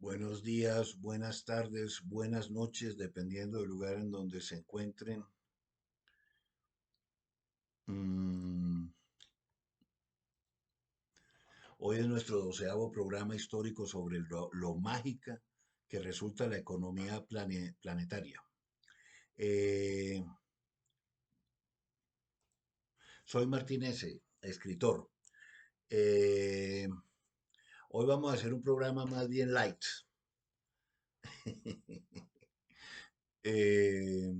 Buenos días, buenas tardes, buenas noches, dependiendo del lugar en donde se encuentren. Mm, Hoy es nuestro 12º programa histórico sobre lo mágica que resulta la economía planetaria. Eh, Soy Martínez, escritor. Eh, Hoy vamos a hacer un programa más bien light. Eh,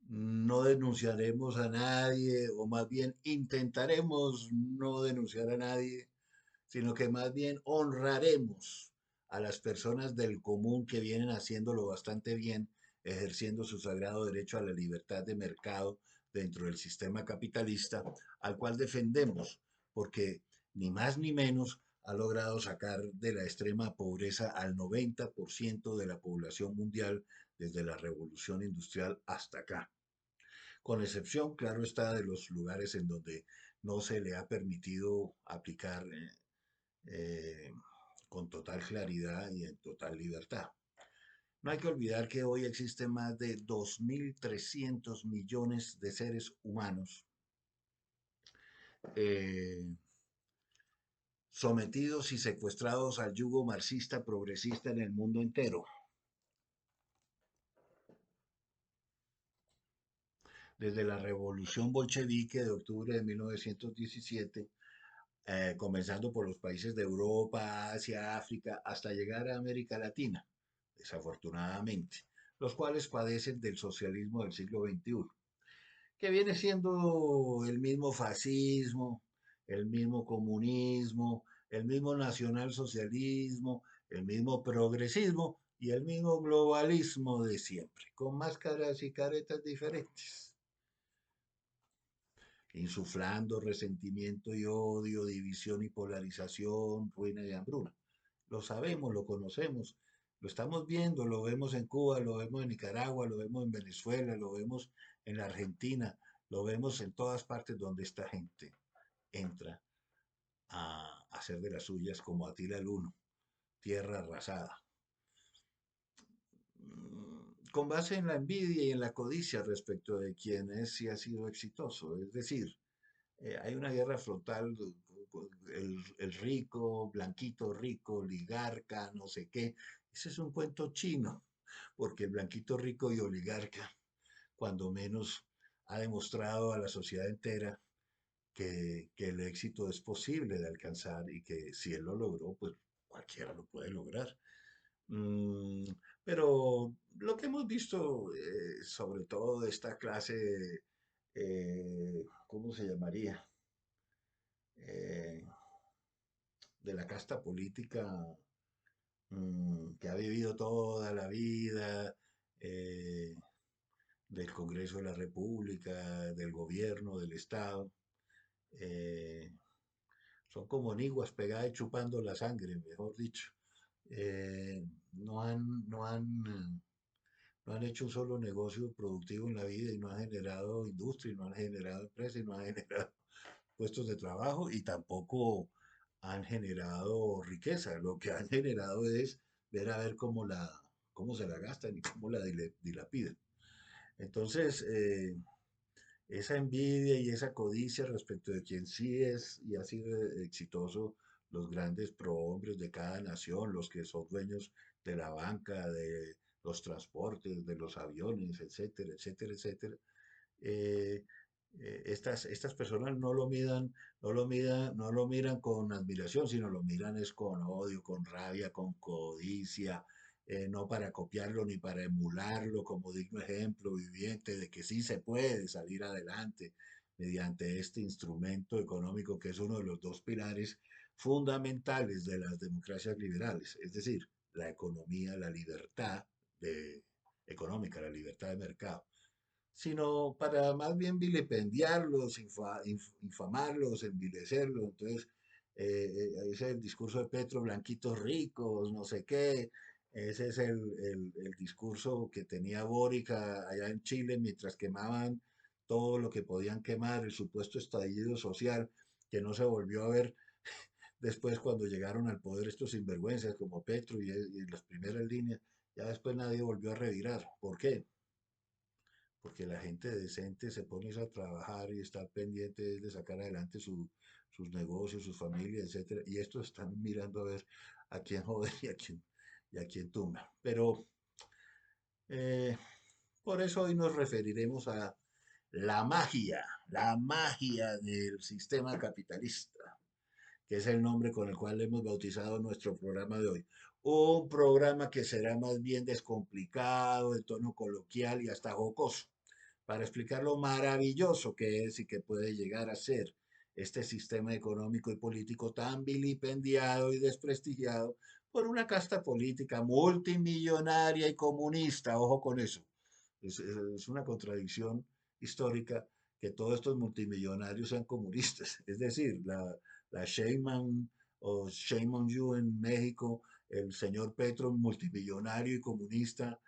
no denunciaremos a nadie, o más bien intentaremos no denunciar a nadie, sino que más bien honraremos a las personas del común que vienen haciéndolo bastante bien, ejerciendo su sagrado derecho a la libertad de mercado dentro del sistema capitalista, al cual defendemos, porque ni más ni menos ha logrado sacar de la extrema pobreza al 90% de la población mundial desde la revolución industrial hasta acá, con excepción, claro está, de los lugares en donde no se le ha permitido aplicar eh, con total claridad y en total libertad. No hay que olvidar que hoy existen más de 2.300 millones de seres humanos eh, sometidos y secuestrados al yugo marxista progresista en el mundo entero. Desde la revolución bolchevique de octubre de 1917, comenzando por los países de Europa, Asia, África, hasta llegar a América Latina, desafortunadamente, los cuales padecen del socialismo del siglo XXI, que viene siendo el mismo fascismo, el mismo comunismo, el mismo nacionalsocialismo, el mismo progresismo y el mismo globalismo de siempre, con máscaras y caretas diferentes, insuflando resentimiento y odio, división y polarización, ruina y hambruna. Lo sabemos, lo conocemos, lo estamos viendo, lo vemos en Cuba, lo vemos en Nicaragua, lo vemos en Venezuela, lo vemos en la Argentina, lo vemos en todas partes donde esta gente entra a hacer de las suyas como Atila el Uno, tierra arrasada. Con base en la envidia y en la codicia respecto de quién es y ha sido exitoso. Es decir, hay una guerra frontal, el rico, blanquito rico, oligarca, no sé qué. Ese es un cuento chino, porque el blanquito rico y oligarca, cuando menos, ha demostrado a la sociedad entera que el éxito es posible de alcanzar y que si él lo logró, pues cualquiera lo puede lograr. Mm, pero lo que hemos visto, sobre todo de esta clase, ¿cómo se llamaría? Eh, de la casta política, que ha vivido toda la vida, eh, del Congreso de la República, del gobierno, del Estado. eh, Son como niguas pegadas y chupando la sangre, mejor dicho. No han, no han, no han hecho un solo negocio productivo en la vida y no han generado industria, y no han generado empresas, y no han generado puestos de trabajo y tampoco han generado riqueza. Lo que han generado es ver a ver cómo se la gastan y cómo la dilapidan. Entonces, esa envidia y esa codicia respecto de quien sí es y ha sido exitoso, los grandes prohombres de cada nación, los que son dueños de la banca, de los transportes, de los aviones, etcétera, etcétera, etcétera. eh, estas personas no lo miran con admiración, sino lo miran es con odio, con rabia, con codicia, no para copiarlo ni para emularlo como digno ejemplo viviente de que sí se puede salir adelante mediante este instrumento económico que es uno de los dos pilares fundamentales de las democracias liberales, es decir, la economía, la libertad económica, la libertad de mercado, sino para más bien vilipendiarlos, infamarlos, envilecerlos. Entonces, ese es el discurso de Petro, blanquitos ricos, no sé qué. Ese es el discurso que tenía Boric allá en Chile mientras quemaban todo lo que podían quemar, el supuesto estallido social, que no se volvió a ver después cuando llegaron al poder estos sinvergüenzas como Petro y las primeras líneas, ya después nadie volvió a revirar. ¿Por qué? Porque la gente decente se pone a trabajar y está pendiente de sacar adelante sus negocios, sus familias, etcétera. Y estos están mirando a ver a quién joder y a quién tumba. Pero eh, por eso hoy nos referiremos a la magia del sistema capitalista, que es el nombre con el cual hemos bautizado nuestro programa de hoy. Un programa que será más bien descomplicado, de tono coloquial y hasta jocoso, para explicar lo maravilloso que es y que puede llegar a ser este sistema económico y político tan vilipendiado y desprestigiado por una casta política multimillonaria y comunista. Ojo con eso. Es una contradicción histórica que todos estos multimillonarios sean comunistas. Es decir, la Sheinbaum o Shame on You en México, el señor Petro, multimillonario y comunista,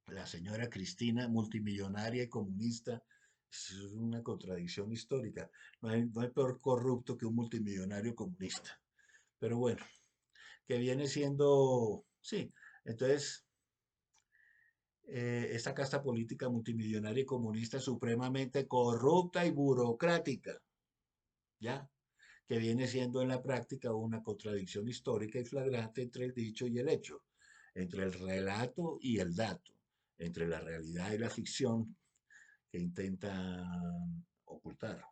la señora Cristina, multimillonaria y comunista, es una contradicción histórica. No hay peor corrupto que un multimillonario comunista. Pero bueno, que viene siendo, sí, entonces, esta casta política multimillonaria y comunista supremamente corrupta y burocrática, ¿ya? Que viene siendo en la práctica una contradicción histórica y flagrante entre el dicho y el hecho, entre el relato y el dato, entre la realidad y la ficción que intentan ocultar,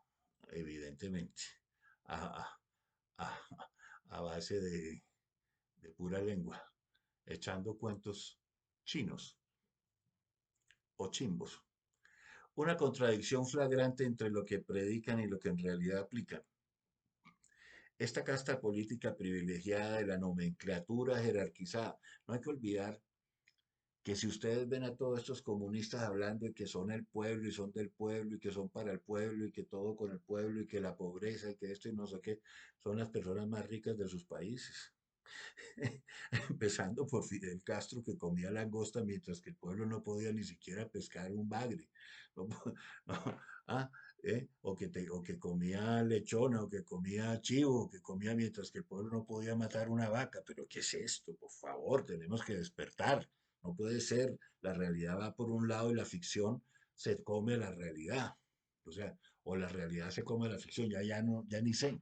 evidentemente, a, a- a base de pura lengua, echando cuentos chinos o chimbos. Una contradicción flagrante entre lo que predican y lo que en realidad aplican. Esta casta política privilegiada de la nomenclatura jerarquizada. No hay que olvidar que si ustedes ven a todos estos comunistas hablando de que son el pueblo y son del pueblo y que son para el pueblo y que todo con el pueblo y que la pobreza y que esto y no sé qué, son las personas más ricas de sus países. Empezando por Fidel Castro que comía langosta mientras que el pueblo no podía ni siquiera pescar un bagre. No, no, ah, o que comía lechona, o que comía chivo, o que comía mientras que el pueblo no podía matar una vaca. Pero ¿qué es esto? Por favor, tenemos que despertar. No puede ser. La realidad va por un lado y la ficción se come la realidad. O sea, o la realidad se come la ficción. Ya no, ya ni sé.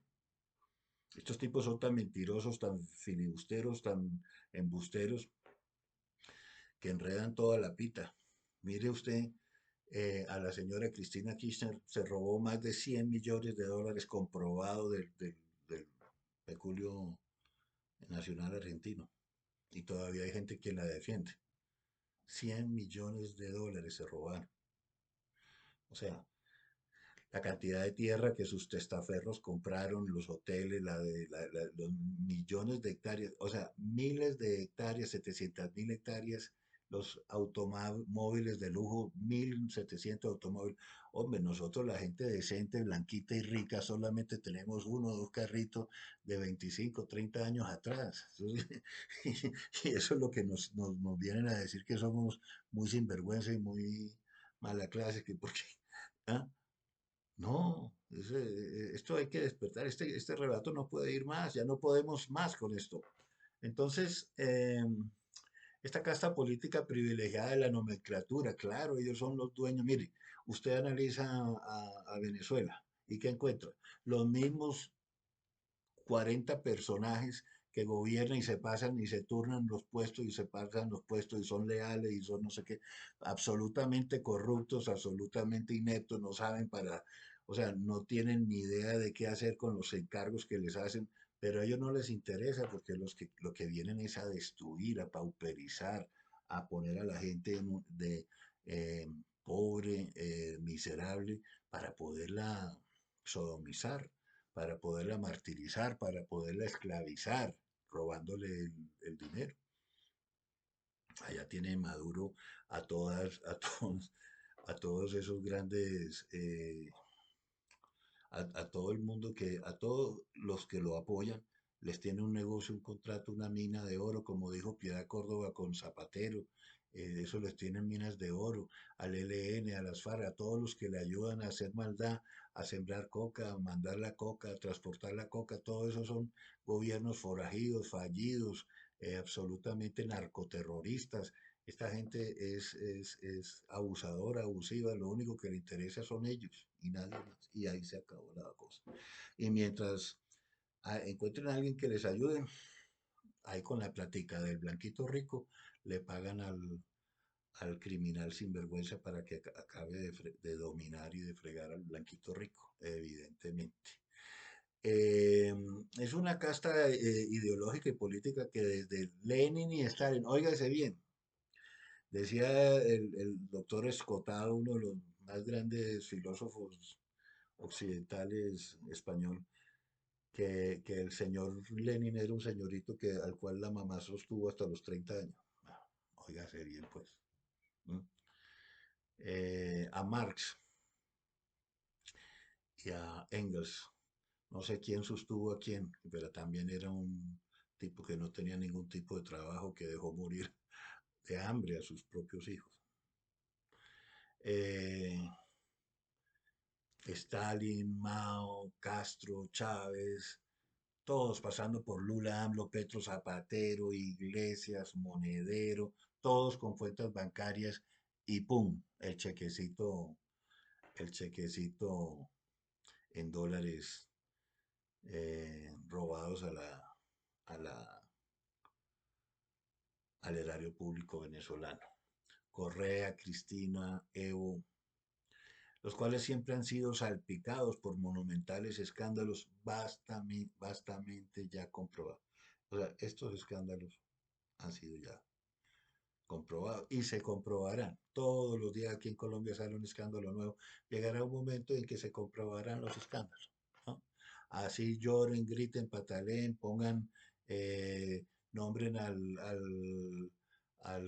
Estos tipos son tan mentirosos, tan filibusteros, tan embusteros, que enredan toda la pita. Mire usted, a la señora Cristina Kirchner se robó más de 100 millones de dólares comprobado del peculio nacional argentino. Y todavía hay gente que la defiende. 100 millones de dólares se robaron. O sea, la cantidad de tierra que sus testaferros compraron, los hoteles, los millones de hectáreas, o sea, miles de hectáreas, 700.000 hectáreas, los automóviles de lujo, 1.700 automóviles. Hombre, nosotros la gente decente, blanquita y rica, solamente tenemos uno o dos carritos de 25, 30 años atrás. Y eso es lo que nos vienen a decir que somos muy sinvergüenza y muy mala clase, que porque... ¿ah? No, esto hay que despertar, este relato no puede ir más, ya no podemos más con esto. Entonces, esta casta política privilegiada de la nomenclatura, claro, ellos son los dueños. Mire, usted analiza a Venezuela y ¿qué encuentra? Los mismos 40 personajes que gobiernan y se pasan y se turnan los puestos y se pasan los puestos y son leales y son no sé qué, absolutamente corruptos, absolutamente ineptos, no saben para, o sea, no tienen ni idea de qué hacer con los encargos que les hacen, pero a ellos no les interesa porque lo que vienen es a destruir, a pauperizar, a poner a la gente pobre, miserable, para poderla sodomizar, para poderla martirizar, para poderla esclavizar, robándole el dinero. Allá tiene Maduro a todos esos grandes, a todo el mundo a todos los que lo apoyan, les tiene un negocio, un contrato, una mina de oro, como dijo Piedad Córdoba con Zapatero, Eso les tienen minas de oro, al ELN, a las FARC, a todos los que le ayudan a hacer maldad, a sembrar coca, a mandar la coca, a transportar la coca, todo eso son gobiernos forajidos, fallidos, absolutamente narcoterroristas. Esta gente es abusadora, abusiva, lo único que le interesa son ellos y nadie más. Y ahí se acabó la cosa. Y mientras encuentren a alguien que les ayude, ahí con la plática del blanquito rico, le pagan al criminal sinvergüenza para que acabe de dominar y de fregar al blanquito rico, evidentemente. Eh, es una casta ideológica y política que desde Lenin y Stalin, óigase bien, decía el doctor Escotado, uno de los más grandes filósofos occidentales español, que el señor Lenin era un señorito al cual la mamá sostuvo hasta los 30 años. Ah, óigase bien, pues. ¿No? A Marx y a Engels, no sé quién sostuvo a quién, pero también era un tipo que no tenía ningún tipo de trabajo, que dejó morir de hambre a sus propios hijos. Eh, Stalin, Mao, Castro, Chávez, todos pasando por Lula, AMLO, Petro, Zapatero, Iglesias, Monedero, todos con cuentas bancarias y ¡pum! El chequecito en dólares robados a la, al erario público venezolano. Correa, Cristina, Evo, los cuales siempre han sido salpicados por monumentales escándalos vastamente ya comprobados. O sea, estos escándalos han sido ya comprobados y se comprobarán. Todos los días aquí en Colombia sale un escándalo nuevo. Llegará un momento en que se comprobarán los escándalos, ¿no? Así lloren, griten, pataleen, pongan, nombren al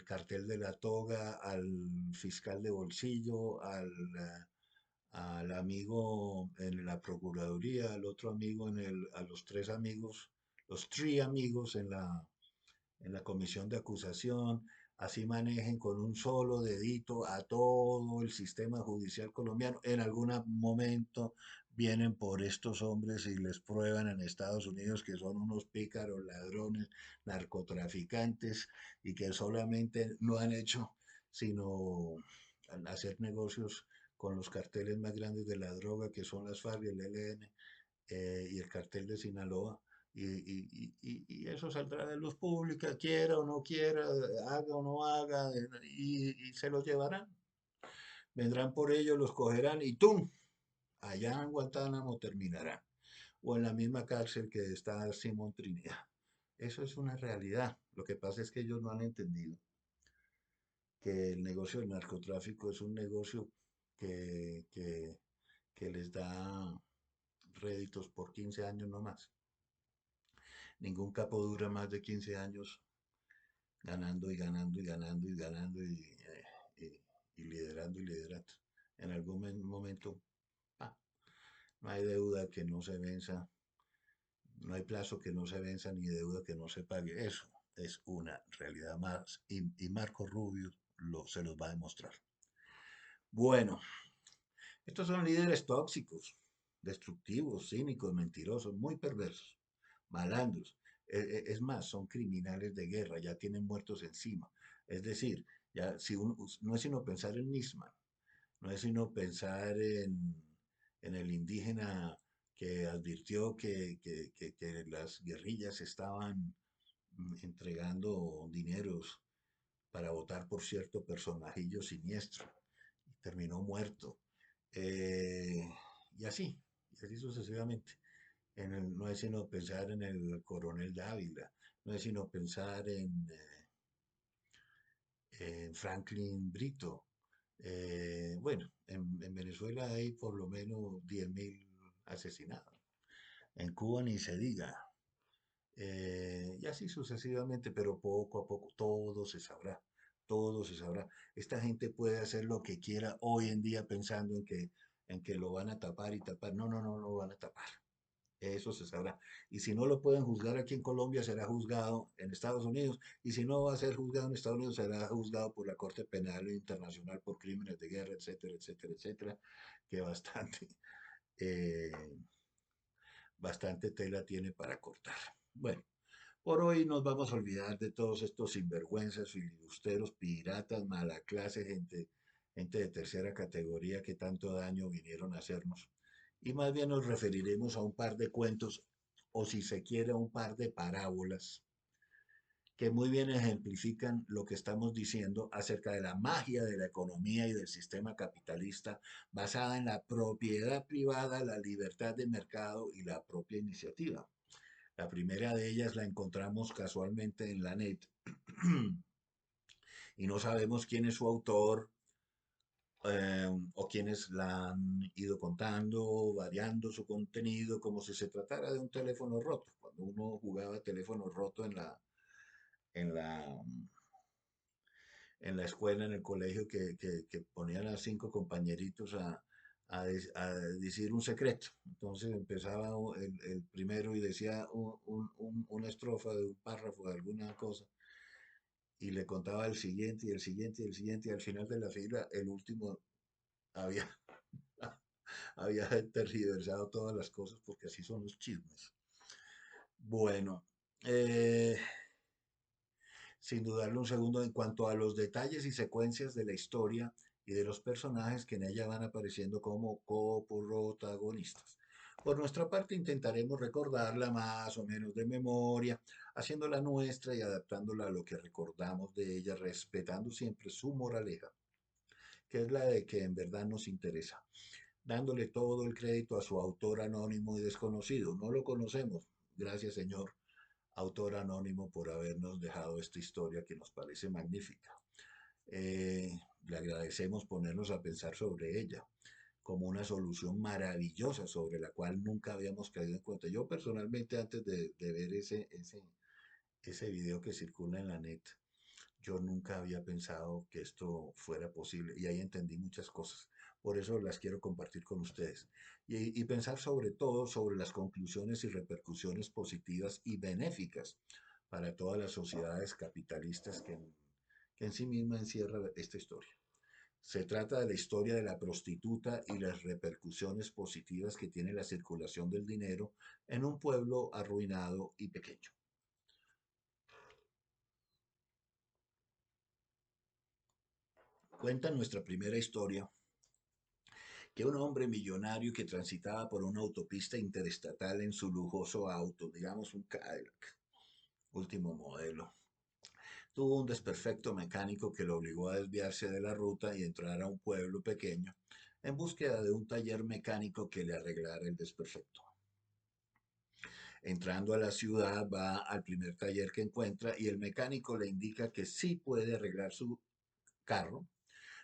cartel de la toga, al fiscal de bolsillo, al amigo en la Procuraduría, al otro amigo a los tres amigos, los three amigos en la comisión de acusación, así manejen con un solo dedito a todo el sistema judicial colombiano. En algún momento vienen por estos hombres y les prueban en Estados Unidos que son unos pícaros, ladrones, narcotraficantes y que solamente no han hecho sino hacer negocios con los carteles más grandes de la droga, que son las FARC y el ELN, y el cartel de Sinaloa. Y eso saldrá de luz pública, quiera o no quiera, haga o no haga, y se los llevarán. Vendrán por ellos, los cogerán y ¡tum! Allá en Guantánamo terminarán. O en la misma cárcel que está Simón Trinidad. Eso es una realidad. Lo que pasa es que ellos no han entendido que el negocio del narcotráfico es un negocio que, que, que les da réditos por 15 años no más. Ningún capo dura más de 15 años ganando y ganando y ganando y ganando y liderando y liderando. En algún momento, ah, no hay deuda que no se venza, no hay plazo que no se venza ni deuda que no se pague. Eso es una realidad más y Marco Rubio se los va a demostrar. Bueno, estos son líderes tóxicos, destructivos, cínicos, mentirosos, muy perversos, malandros. Es más, son criminales de guerra, ya tienen muertos encima. Es decir, ya si no es sino pensar en Nisman, no es sino pensar en el indígena que advirtió que las guerrillas estaban entregando dineros para votar por cierto personajillo siniestro y terminó muerto. Eh, y así, y así sucesivamente. No es sino pensar en el coronel Dávila, no es sino pensar en Franklin Brito. Bueno, en Venezuela hay por lo menos 10.000 asesinados. En Cuba ni se diga. Y así sucesivamente, pero poco a poco todo se sabrá, todo se sabrá. Esta gente puede hacer lo que quiera hoy en día pensando en que lo van a tapar y tapar. No, no, no lo van a tapar. Eso se sabrá. Y si no lo pueden juzgar aquí en Colombia, será juzgado en Estados Unidos. Y si no va a ser juzgado en Estados Unidos, será juzgado por la Corte Penal Internacional por crímenes de guerra, etcétera, etcétera, etcétera. Que bastante, eh, bastante tela tiene para cortar. Bueno, por hoy nos vamos a olvidar de todos estos sinvergüenzas, filibusteros, piratas, mala clase, gente de tercera categoría que tanto daño vinieron a hacernos. Y más bien nos referiremos a un par de cuentos, o si se quiere, a un par de parábolas que muy bien ejemplifican lo que estamos diciendo acerca de la magia de la economía y del sistema capitalista basada en la propiedad privada, la libertad de mercado y la propia iniciativa. La primera de ellas la encontramos casualmente en la net y no sabemos quién es su autor o quiénes la han ido contando, variando su contenido, como si se tratara de un teléfono roto. Cuando uno jugaba teléfono roto en la, en la escuela, en el colegio, que ponían a cinco compañeritos a decir un secreto. Entonces empezaba el primero y decía una estrofa de un párrafo de alguna cosa y le contaba el siguiente y el siguiente y el siguiente y al final de la fila el último había, había tergiversado todas las cosas porque así son los chismes. Bueno, eh, sin dudarle un segundo en cuanto a los detalles y secuencias de la historia y de los personajes que en ella van apareciendo como coprotagonistas. Por nuestra parte intentaremos recordarla más o menos de memoria, haciéndola nuestra y adaptándola a lo que recordamos de ella, respetando siempre su moraleja, que es la de que en verdad nos interesa, dándole todo el crédito a su autor anónimo y desconocido. No lo conocemos, gracias Señor, autor anónimo, por habernos dejado esta historia que nos parece magnífica. Le agradecemos ponernos a pensar sobre ella como una solución maravillosa sobre la cual nunca habíamos caído en cuenta. Yo personalmente antes de ver ese video que circula en la net, yo nunca había pensado que esto fuera posible y ahí entendí muchas cosas. Por eso las quiero compartir con ustedes. Y pensar sobre todo sobre las conclusiones y repercusiones positivas y benéficas para todas las sociedades capitalistas que en sí misma encierra esta historia. Se trata de la historia de la prostituta y las repercusiones positivas que tiene la circulación del dinero en un pueblo arruinado y pequeño. Cuenta nuestra primera historia que un hombre millonario que transitaba por una autopista interestatal en su lujoso auto, digamos un Cadillac, último modelo, tuvo un desperfecto mecánico que lo obligó a desviarse de la ruta y entrar a un pueblo pequeño en búsqueda de un taller mecánico que le arreglara el desperfecto. Entrando a la ciudad va al primer taller que encuentra y el mecánico le indica que sí puede arreglar su carro,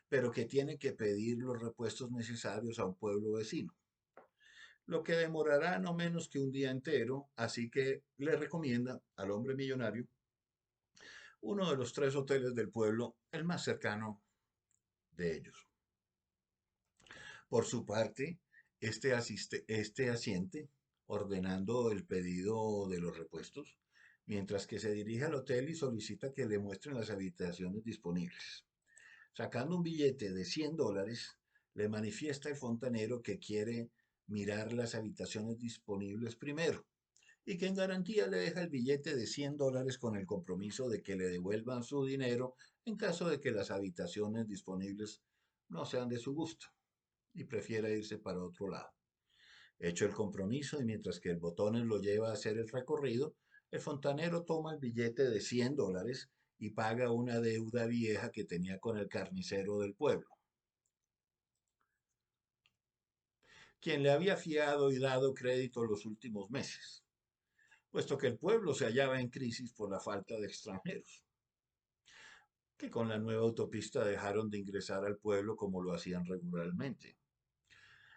pero que tiene que pedir los repuestos necesarios a un pueblo vecino, lo que demorará no menos que un día entero, así que le recomienda al hombre millonario uno de los tres hoteles del pueblo, el más cercano de ellos. Por su parte, este asiente ordenando el pedido de los repuestos, mientras que se dirige al hotel y solicita que le muestren las habitaciones disponibles. Sacando un billete de $100, le manifiesta el fontanero que quiere mirar las habitaciones disponibles primero y que en garantía le deja el billete de $100 con el compromiso de que le devuelvan su dinero en caso de que las habitaciones disponibles no sean de su gusto y prefiera irse para otro lado. Hecho el compromiso y mientras que el botones lo lleva a hacer el recorrido, el fontanero toma el billete de $100 y paga una deuda vieja que tenía con el carnicero del pueblo, quien le había fiado y dado crédito los últimos meses, puesto que el pueblo se hallaba en crisis por la falta de extranjeros, que con la nueva autopista dejaron de ingresar al pueblo como lo hacían regularmente.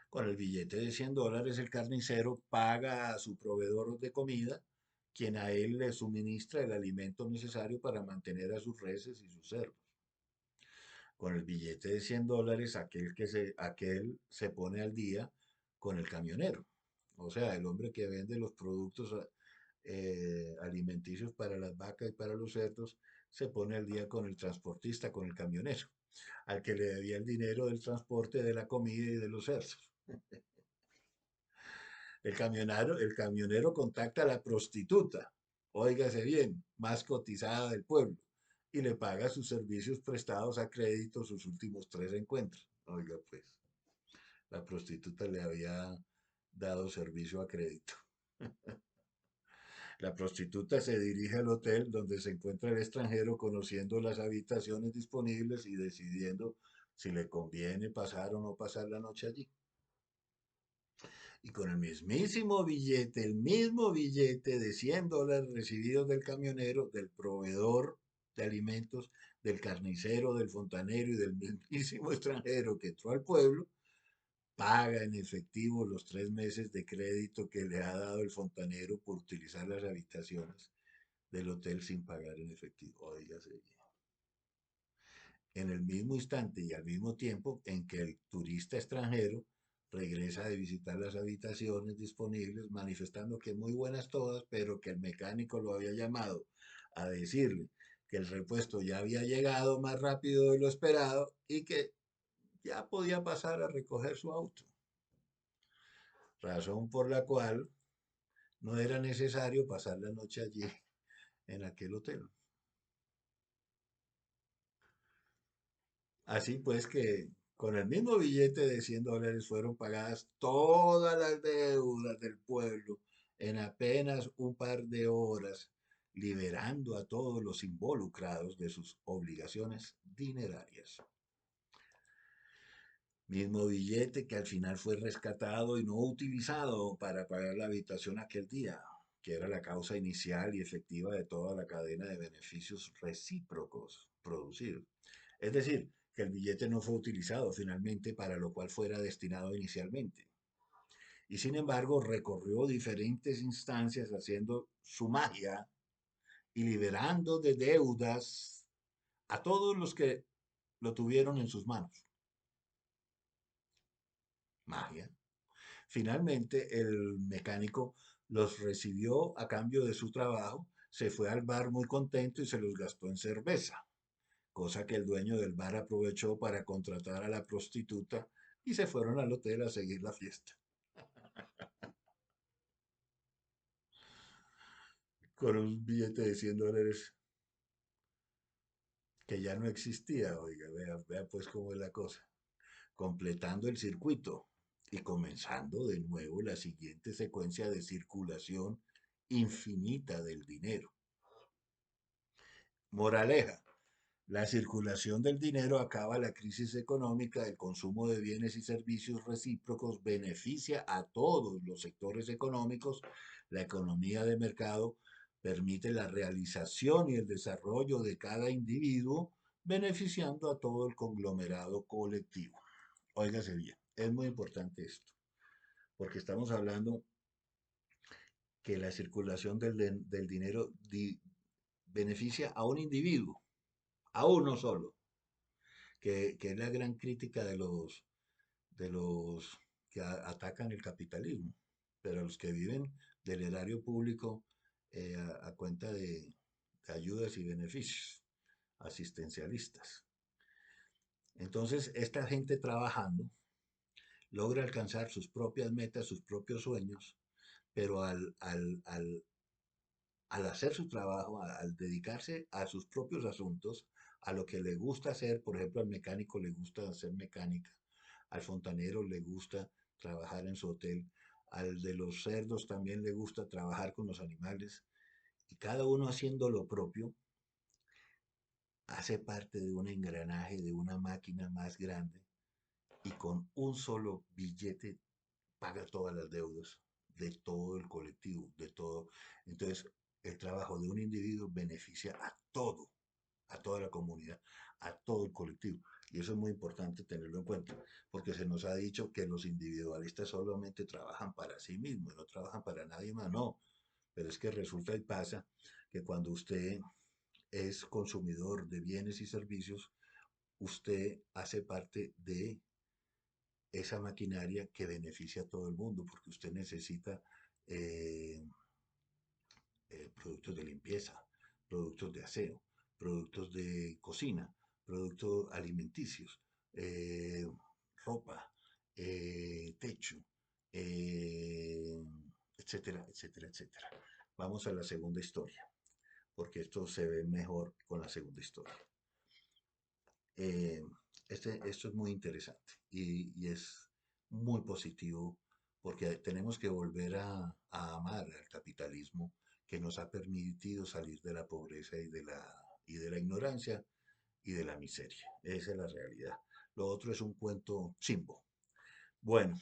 Con el billete de $100, el carnicero paga a su proveedor de comida, quien a él le suministra el alimento necesario para mantener a sus reses y sus cerdos. Con el billete de $100, aquel se pone al día con el camionero, o sea, el hombre que vende los productos alimenticios para las vacas y para los cerdos, se pone al día con el transportista, con el camionero, al que le debía el dinero del transporte de la comida y de los cerdos. El camionero contacta a la prostituta, óigase bien, más cotizada del pueblo, y le paga sus servicios prestados a crédito sus últimos tres encuentros. Oiga, pues, la prostituta le había dado servicio a crédito. La prostituta se dirige al hotel donde se encuentra el extranjero conociendo las habitaciones disponibles y decidiendo si le conviene pasar o no pasar la noche allí. Y con el mismo billete de $100 recibidos del camionero, del proveedor de alimentos, del carnicero, del fontanero y del mismísimo extranjero que entró al pueblo, paga en efectivo los 3 meses de crédito que le ha dado el fontanero por utilizar las habitaciones del hotel sin pagar en efectivo. Óigase bien. En el mismo instante y al mismo tiempo en que el turista extranjero regresa de visitar las habitaciones disponibles, manifestando que muy buenas todas, pero que el mecánico lo había llamado a decirle que el repuesto ya había llegado más rápido de lo esperado y que ya podía pasar a recoger su auto. Razón por la cual no era necesario pasar la noche allí en aquel hotel. Así pues que con el mismo billete de $100 fueron pagadas todas las deudas del pueblo en apenas un par de horas, liberando a todos los involucrados de sus obligaciones dinerarias. Mismo billete que al final fue rescatado y no utilizado para pagar la habitación aquel día, que era la causa inicial y efectiva de toda la cadena de beneficios recíprocos producidos. Es decir, que el billete no fue utilizado finalmente para lo cual fuera destinado inicialmente. Y sin embargo, recorrió diferentes instancias haciendo su magia y liberando de deudas a todos los que lo tuvieron en sus manos. Magia. Finalmente, el mecánico los recibió a cambio de su trabajo, se fue al bar muy contento y se los gastó en cerveza, cosa que el dueño del bar aprovechó para contratar a la prostituta y se fueron al hotel a seguir la fiesta, con un billete de $100 que ya no existía, oiga, vea pues cómo es la cosa, completando el circuito y comenzando de nuevo la siguiente secuencia de circulación infinita del dinero. Moraleja, la circulación del dinero acaba la crisis económica, el consumo de bienes y servicios recíprocos beneficia a todos los sectores económicos, la economía de mercado permite la realización y el desarrollo de cada individuo, beneficiando a todo el conglomerado colectivo. Óigase bien, es muy importante esto, porque estamos hablando que la circulación del dinero beneficia a un individuo, a uno solo, que es la gran crítica de los que atacan el capitalismo, pero los que viven del erario público a cuenta de ayudas y beneficios asistencialistas. Entonces, esta gente trabajando logra alcanzar sus propias metas, sus propios sueños, pero al hacer su trabajo, al dedicarse a sus propios asuntos, a lo que le gusta hacer, por ejemplo, al mecánico le gusta hacer mecánica, al fontanero le gusta trabajar en su hotel, al de los cerdos también le gusta trabajar con los animales, y cada uno haciendo lo propio, hace parte de un engranaje, de una máquina más grande, y con un solo billete paga todas las deudas de todo el colectivo, de todo. Entonces, el trabajo de un individuo beneficia a toda la comunidad, a todo el colectivo. Y eso es muy importante tenerlo en cuenta, porque se nos ha dicho que los individualistas solamente trabajan para sí mismos, no trabajan para nadie más, no. Pero es que resulta y pasa que cuando usted es consumidor de bienes y servicios, usted hace parte de esa maquinaria que beneficia a todo el mundo, porque usted necesita eh, productos de limpieza, productos de aseo, productos de cocina, productos alimenticios, eh, ropa, techo, eh, etcétera, etcétera, etcétera. Vamos a la segunda historia, porque esto se ve mejor con la segunda historia. Eh, esto es muy interesante y es muy positivo porque tenemos que volver a amar al capitalismo que nos ha permitido salir de la pobreza y de la ignorancia y de la miseria. Esa es la realidad. Lo otro es un cuento chimbo. Bueno,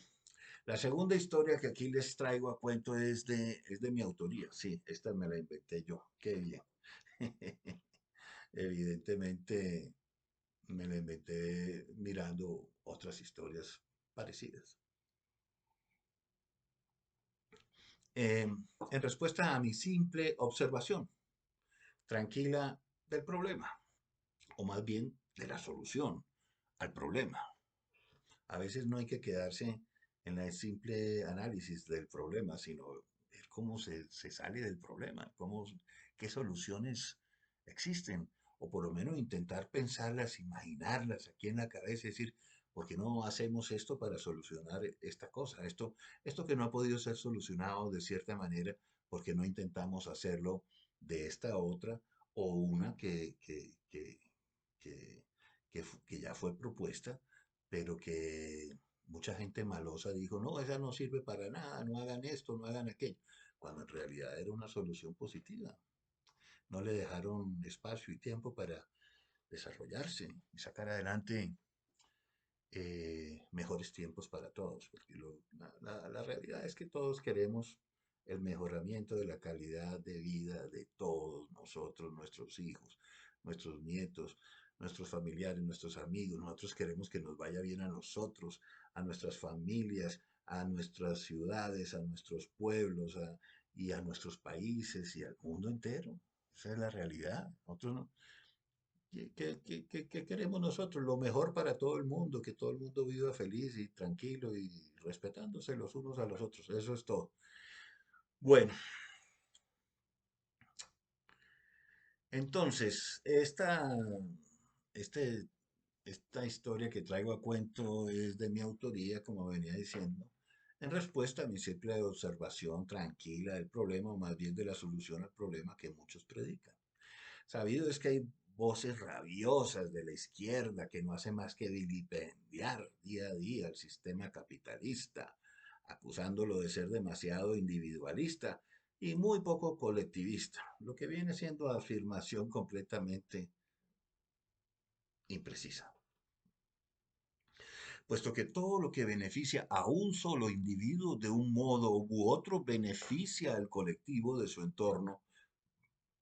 la segunda historia que aquí les traigo a cuento es de mi autoría. Sí, esta me la inventé yo. Qué bien. Evidentemente me la inventé mirando otras historias parecidas. En respuesta a mi simple observación, tranquila del problema, o más bien de la solución al problema. A veces no hay que quedarse en el simple análisis del problema, sino ver cómo se sale del problema, qué soluciones existen, o por lo menos intentar pensarlas, imaginarlas aquí en la cabeza y decir, ¿por qué no hacemos esto para solucionar esta cosa? Esto que no ha podido ser solucionado de cierta manera, ¿por qué no intentamos hacerlo de esta otra o una que, que ya fue propuesta, pero que mucha gente malosa dijo, no, esa no sirve para nada, no hagan esto, no hagan aquello, cuando en realidad era una solución positiva. No le dejaron espacio y tiempo para desarrollarse y sacar adelante mejores tiempos para todos, porque la realidad es que todos queremos el mejoramiento de la calidad de vida de todos nosotros, nuestros hijos, nuestros nietos, nuestros familiares, nuestros amigos. Nosotros queremos que nos vaya bien a nosotros, a nuestras familias, a nuestras ciudades, a nuestros pueblos y a nuestros países y al mundo entero. Esa es la realidad. Nosotros no, ¿qué queremos nosotros? Lo mejor para todo el mundo, que todo el mundo viva feliz y tranquilo y respetándose los unos a los otros. Eso es todo. Bueno, entonces, este, esta historia que traigo a cuento es de mi autoría, como venía diciendo, en respuesta a mi simple observación tranquila del problema, o más bien de la solución al problema que muchos predican. Sabido es que hay voces rabiosas de la izquierda que no hace más que vilipendiar día a día al sistema capitalista, acusándolo de ser demasiado individualista y muy poco colectivista, lo que viene siendo afirmación completamente imprecisa, puesto que todo lo que beneficia a un solo individuo de un modo u otro beneficia al colectivo de su entorno,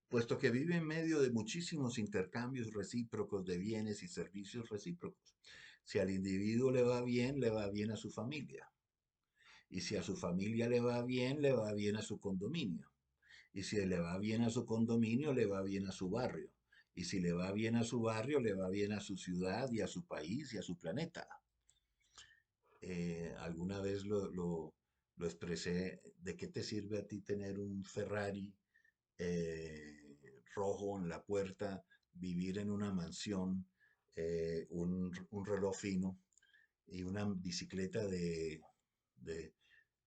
puesto que vive en medio de muchísimos intercambios recíprocos de bienes y servicios recíprocos. Si al individuo le va bien a su familia. Y si a su familia le va bien a su condominio. Y si le va bien a su condominio, le va bien a su barrio. Y si le va bien a su barrio, le va bien a su ciudad y a su país y a su planeta. Alguna vez lo expresé, ¿de qué te sirve a ti tener un Ferrari rojo en la puerta, vivir en una mansión, un reloj fino y una bicicleta de, de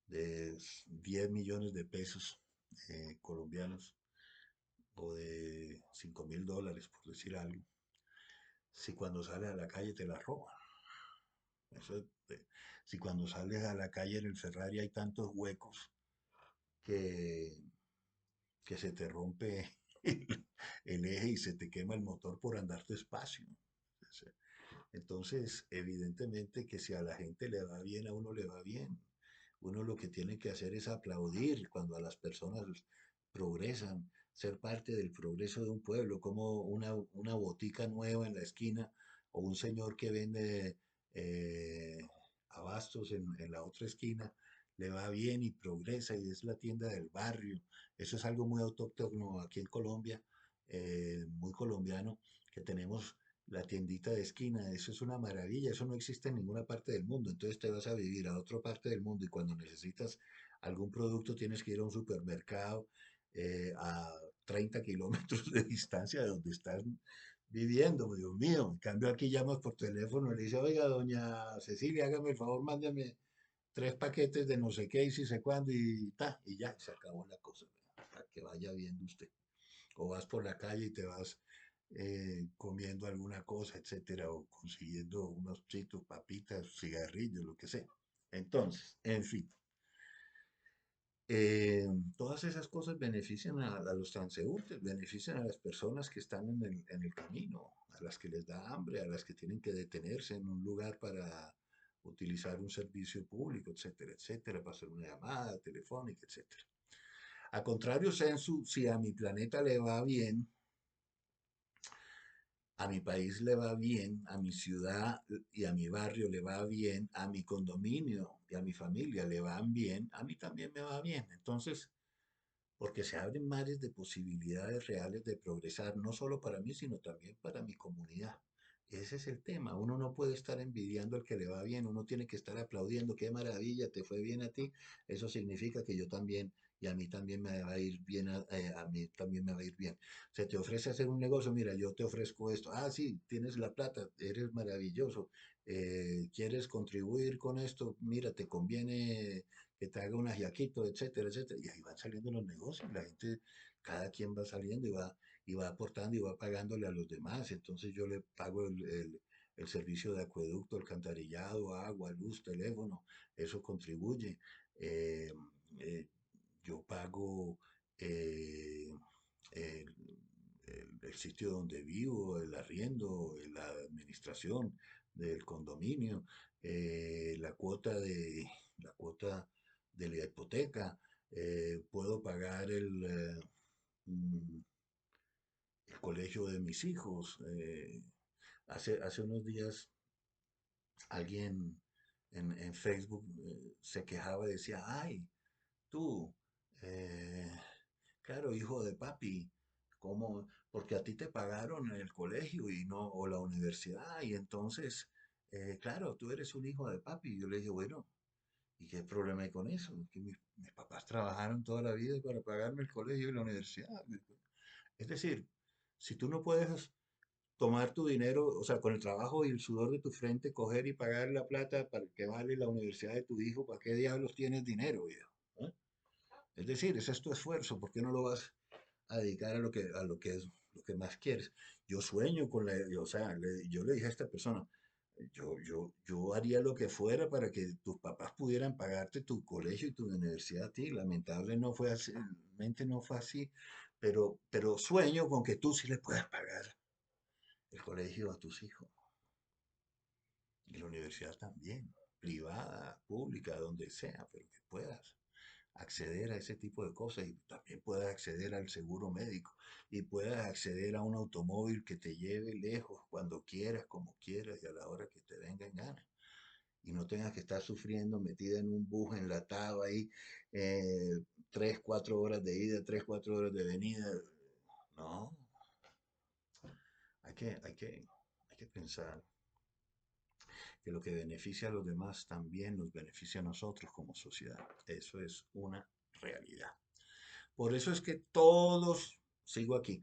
10 millones de pesos colombianos o de $5.000, por decir algo, si cuando sales a la calle te la roban? Eso si cuando sales a la calle en el Ferrari hay tantos huecos que, que se te rompe el eje y se te quema el motor por andar despacio. Entonces, evidentemente que si a la gente le va bien, a uno le va bien. Uno lo que tiene que hacer es aplaudir cuando a las personas progresan, ser parte del progreso de un pueblo, como una botica nueva en la esquina o un señor que vende eh, abastos en la otra esquina, le va bien y progresa y es la tienda del barrio. Eso es algo muy autóctono aquí en Colombia, muy colombiano, que tenemos la tiendita de esquina, eso es una maravilla, eso no existe en ninguna parte del mundo. Entonces te vas a vivir a otra parte del mundo y cuando necesitas algún producto tienes que ir a un supermercado a 30 kilómetros de distancia de donde estás viviendo, Dios mío. En cambio aquí llamas por teléfono y le dices, oiga, doña Cecilia, hágame el favor, mándeme 3 paquetes de no sé qué y si sé cuándo y ta, y ya, se acabó la cosa, para que vaya viendo usted. O vas por la calle y te vas comiendo alguna cosa, etcétera, o consiguiendo unos chitos, papitas, cigarrillos, lo que sea. Entonces, en fin, eh, todas esas cosas benefician a los transeúntes, benefician a las personas que están en el camino, a las que les da hambre, a las que tienen que detenerse en un lugar para utilizar un servicio público, etcétera, etcétera, para hacer una llamada telefónica, etcétera. A contrario, Sensu, si a mi planeta le va bien, a mi país le va bien, a mi ciudad y a mi barrio le va bien, a mi condominio y a mi familia le van bien, a mí también me va bien. Entonces, porque se abren mares de posibilidades reales de progresar, no solo para mí, sino también para mi comunidad. Ese es el tema. Uno no puede estar envidiando al que le va bien, uno tiene que estar aplaudiendo, qué maravilla, te fue bien a ti. Eso significa que yo también, y a mí también me va a ir bien, a mí también me va a ir bien. Se te ofrece hacer un negocio, mira, yo te ofrezco esto. Ah, sí, tienes la plata, eres maravilloso. ¿Quieres contribuir con esto? Mira, te conviene que te haga un ajiaquito, etcétera, etcétera. Y ahí van saliendo los negocios, la gente, cada quien va saliendo y va aportando y va pagándole a los demás. Entonces yo le pago el servicio de acueducto, alcantarillado, agua, luz, teléfono, eso contribuye. Eh, eh, yo pago eh, el, el sitio donde vivo, el arriendo, la administración del condominio, la cuota de la hipoteca, puedo pagar mm, el colegio de mis hijos. Hace unos días alguien en Facebook se quejaba y decía, ay, tú, eh, claro, hijo de papi, ¿cómo? Porque a ti te pagaron el colegio y no, o la universidad, y entonces, claro, tú eres un hijo de papi. Y yo le dije, bueno, ¿y qué problema hay con eso? Que mis papás trabajaron toda la vida para pagarme el colegio y la universidad. Es decir, si tú no puedes tomar tu dinero, o sea, con el trabajo y el sudor de tu frente, coger y pagar la plata para que vale la universidad de tu hijo, ¿para qué diablos tienes dinero, viejo? ¿Eh? Es decir, ese es tu esfuerzo, ¿por qué no lo vas a dedicar a lo que es lo que más quieres? Yo sueño con o sea, yo le dije a esta persona, yo haría lo que fuera para que tus papás pudieran pagarte tu colegio y tu universidad a ti. Lamentable no fue así, realmente no fue así, pero sueño con que tú sí le puedas pagar el colegio a tus hijos y la universidad también, privada, pública, donde sea, pero que puedas acceder a ese tipo de cosas y también puedas acceder al seguro médico y puedas acceder a un automóvil que te lleve lejos cuando quieras, como quieras y a la hora que te venga en gana. Y no tengas que estar sufriendo metida en un bus enlatado ahí, 3, 4 horas de ida, 3, 4 horas de venida. No, hay que, hay que, hay que pensar que lo que beneficia a los demás también nos beneficia a nosotros como sociedad. Eso es una realidad. Por eso es que todos, sigo aquí,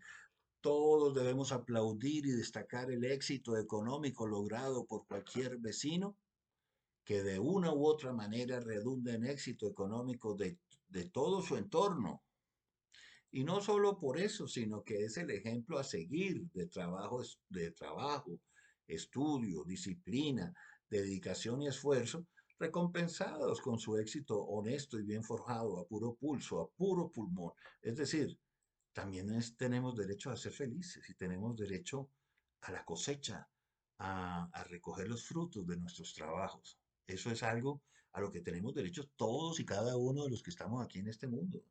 todos debemos aplaudir y destacar el éxito económico logrado por cualquier vecino que de una u otra manera redunda en éxito económico de todo su entorno. Y no solo por eso, sino que es el ejemplo a seguir de trabajo, estudio, disciplina, dedicación y esfuerzo, recompensados con su éxito honesto y bien forjado, a puro pulso, a puro pulmón. Es decir, también tenemos derecho a ser felices y tenemos derecho a la cosecha, a recoger los frutos de nuestros trabajos. Eso es algo a lo que tenemos derecho todos y cada uno de los que estamos aquí en este mundo.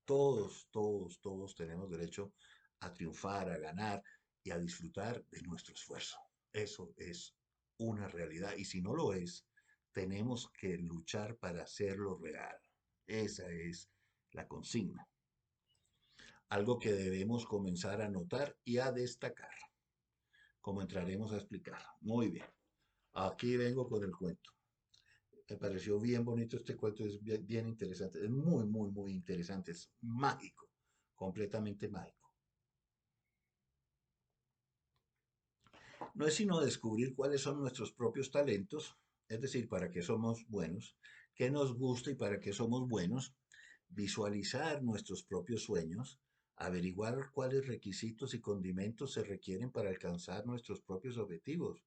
Todos tenemos derecho a triunfar, a ganar y a disfrutar de nuestro esfuerzo. Eso es una realidad. Y si no lo es, tenemos que luchar para hacerlo real. Esa es la consigna. Algo que debemos comenzar a notar y a destacar. como entraremos a explicar. Muy bien, aquí vengo con el cuento. Me pareció bien bonito este cuento, es bien, bien interesante, es muy, muy, muy interesante, es mágico, completamente mágico. No es sino descubrir cuáles son nuestros propios talentos, es decir, para qué somos buenos, qué nos gusta y para qué somos buenos, visualizar nuestros propios sueños, averiguar cuáles requisitos y condimentos se requieren para alcanzar nuestros propios objetivos,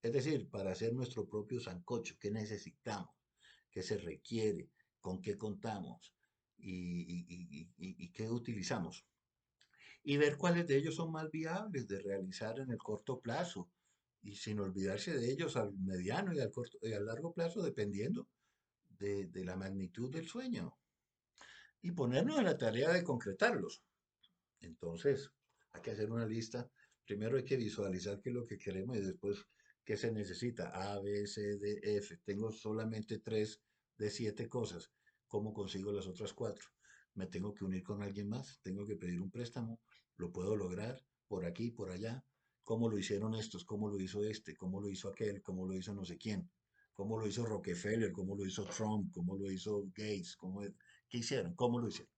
es decir, para hacer nuestro propio sancocho, qué necesitamos, qué se requiere, con qué contamos y qué utilizamos. Y ver cuáles de ellos son más viables de realizar en el corto plazo y sin olvidarse de ellos al mediano y al largo plazo, dependiendo de la magnitud del sueño. Y ponernos a la tarea de concretarlos. Entonces, hay que hacer una lista. Primero hay que visualizar qué es lo que queremos y después qué se necesita. A, B, C, D, F. Tengo solamente 3 de 7 cosas. ¿Cómo consigo las otras 4? Me tengo que unir con alguien más, tengo que pedir un préstamo, lo puedo lograr por aquí, por allá. ¿Cómo lo hicieron estos? ¿Cómo lo hizo este? ¿Cómo lo hizo aquel? ¿Cómo lo hizo no sé quién? ¿Cómo lo hizo Rockefeller? ¿Cómo lo hizo Trump? ¿Cómo lo hizo Gates? ¿Qué hicieron? ¿Cómo lo hicieron?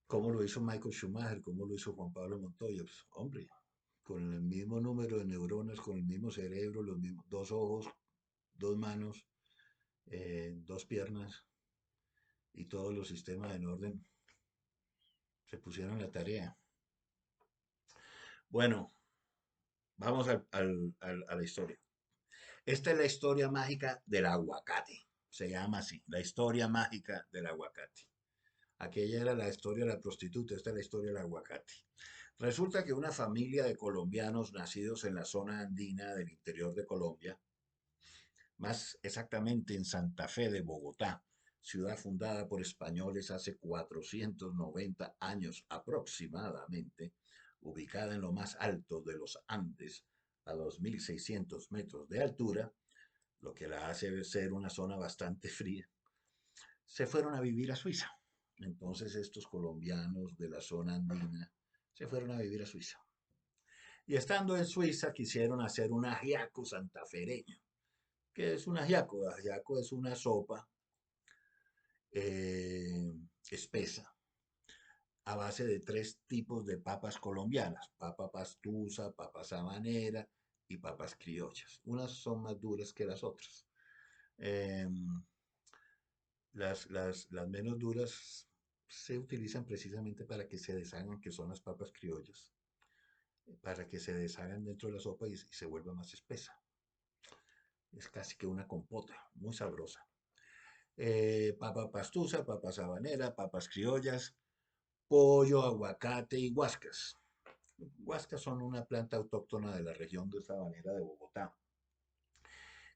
¿Cómo lo hizo Michael Schumacher? ¿Cómo lo hizo Juan Pablo Montoya? Pues, hombre, con el mismo número de neuronas, con el mismo cerebro, los mismos 2 ojos, 2 manos, 2 piernas y todos los sistemas en orden, se pusieron la tarea. Bueno, vamos a la historia. Esta es la historia mágica del aguacate. Se llama así, la historia mágica del aguacate. Aquella era la historia de la prostituta, esta es la historia del aguacate. Resulta que una familia de colombianos nacidos en la zona andina del interior de Colombia, más exactamente en Santa Fe de Bogotá, ciudad fundada por españoles hace 490 años aproximadamente, ubicada en lo más alto de los Andes, a 2.600 metros de altura, lo que la hace ser una zona bastante fría, se fueron a vivir a Suiza. Entonces estos colombianos de la zona andina se fueron a vivir a Suiza. Y estando en Suiza quisieron hacer un ajiaco santafereño. ¿Qué es un ajiaco? Ajiaco es una sopa eh, espesa a base de 3 tipos de papas colombianas: papa pastusa, papa sabanera y papas criollas. Unas son más duras que las otras. Eh, las menos duras se utilizan precisamente para que se deshagan, que son las papas criollas, para que se deshagan dentro de la sopa y se vuelva más espesa. Es casi que una compota, muy sabrosa. Papa pastusa, papa sabanera, papas criollas, pollo, aguacate y guascas. Guascas son una planta autóctona de la región de Sabanera de Bogotá.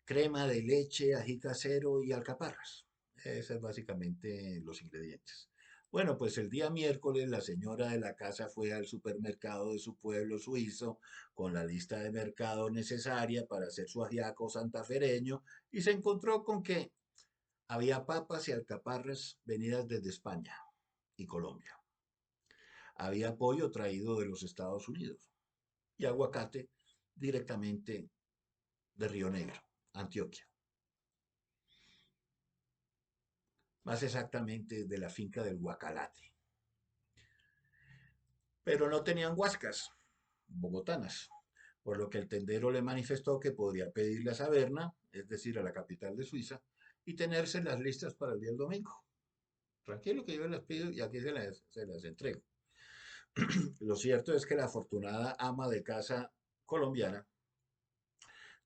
Crema de leche, ají casero y alcaparras. Esos son básicamente los ingredientes. Bueno, pues el día miércoles la señora de la casa fue al supermercado de su pueblo suizo con la lista de mercado necesaria para hacer su ajiaco santafereño y se encontró con que había papas y alcaparras venidas desde España y Colombia. Había pollo traído de los Estados Unidos y aguacate directamente de Río Negro, Antioquia. Más exactamente de la finca del Guacalate. Pero no tenían guascas bogotanas, por lo que el tendero le manifestó que podría pedirle a Saberna, es decir, a la capital de Suiza, y tenérselas listas para el día del domingo. Tranquilo que yo las pido y aquí se las entrego. Lo cierto es que la afortunada ama de casa colombiana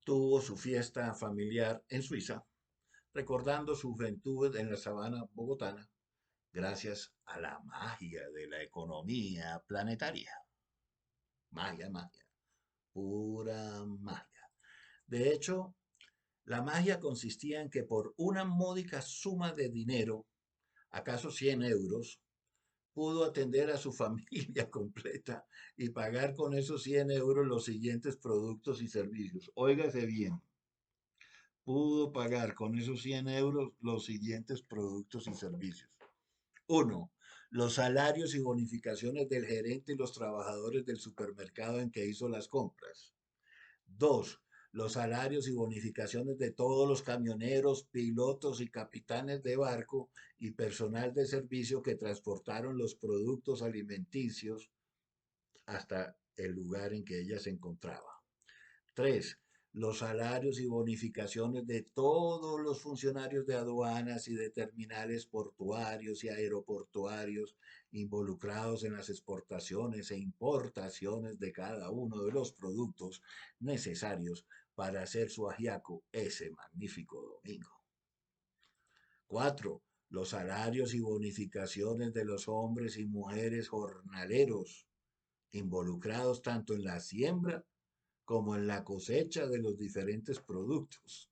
tuvo su fiesta familiar en Suiza, recordando su juventud en la sabana bogotana, gracias a la magia de la economía planetaria. Magia, magia, pura magia. De hecho, la magia consistía en que por una módica suma de dinero, acaso 100 euros, pudo atender a su familia completa y pagar con esos 100 euros los siguientes productos y servicios. Óigase bien, pudo pagar con esos 100 euros los siguientes productos y servicios. Uno, los salarios y bonificaciones del gerente y los trabajadores del supermercado en que hizo las compras. Dos, los salarios y bonificaciones de todos los camioneros, pilotos y capitanes de barco y personal de servicio que transportaron los productos alimenticios hasta el lugar en que ella se encontraba. Tres, los salarios y bonificaciones de todos los funcionarios de aduanas y de terminales portuarios y aeroportuarios involucrados en las exportaciones e importaciones de cada uno de los productos necesarios para hacer su ajiaco ese magnífico domingo. Cuatro, los salarios y bonificaciones de los hombres y mujeres jornaleros involucrados tanto en la siembra como en la cosecha de los diferentes productos.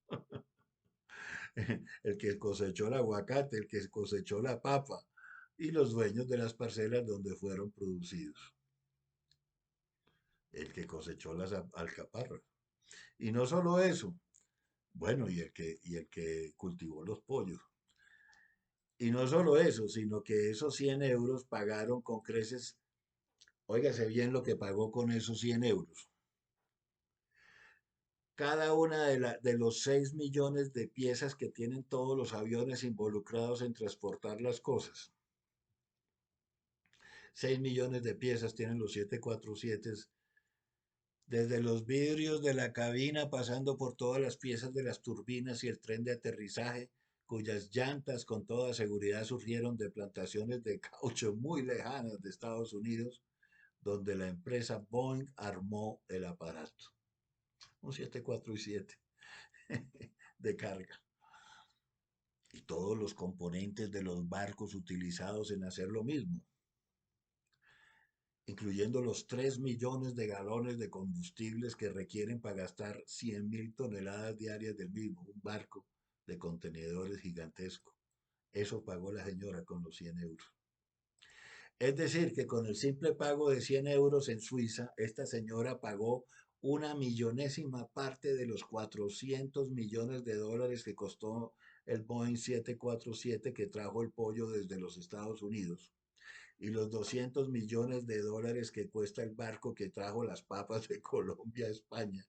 El que cosechó el aguacate, el que cosechó la papa y los dueños de las parcelas donde fueron producidos. El que cosechó las alcaparras. Y no solo eso, bueno, y el que cultivó los pollos. Y no solo eso, sino que esos 100 euros pagaron con creces, óigase bien lo que pagó con esos 100 euros. Cada una de los 6 millones de piezas que tienen todos los aviones involucrados en transportar las cosas. 6 millones de piezas tienen los 747, desde los vidrios de la cabina, pasando por todas las piezas de las turbinas y el tren de aterrizaje, cuyas llantas con toda seguridad surgieron de plantaciones de caucho muy lejanas de Estados Unidos, donde la empresa Boeing armó el aparato. Un 747 de carga. Y todos los componentes de los barcos utilizados en hacer lo mismo, incluyendo los 3 millones de galones de combustibles que requieren para gastar 100.000 toneladas diarias del mismo, un barco de contenedores gigantesco. Eso pagó la señora con los 100 euros. Es decir, que con el simple pago de 100 euros en Suiza, esta señora pagó una millonésima parte de los 400 millones de dólares que costó el Boeing 747 que trajo el pollo desde los Estados Unidos y los 200 millones de dólares que cuesta el barco que trajo las papas de Colombia a España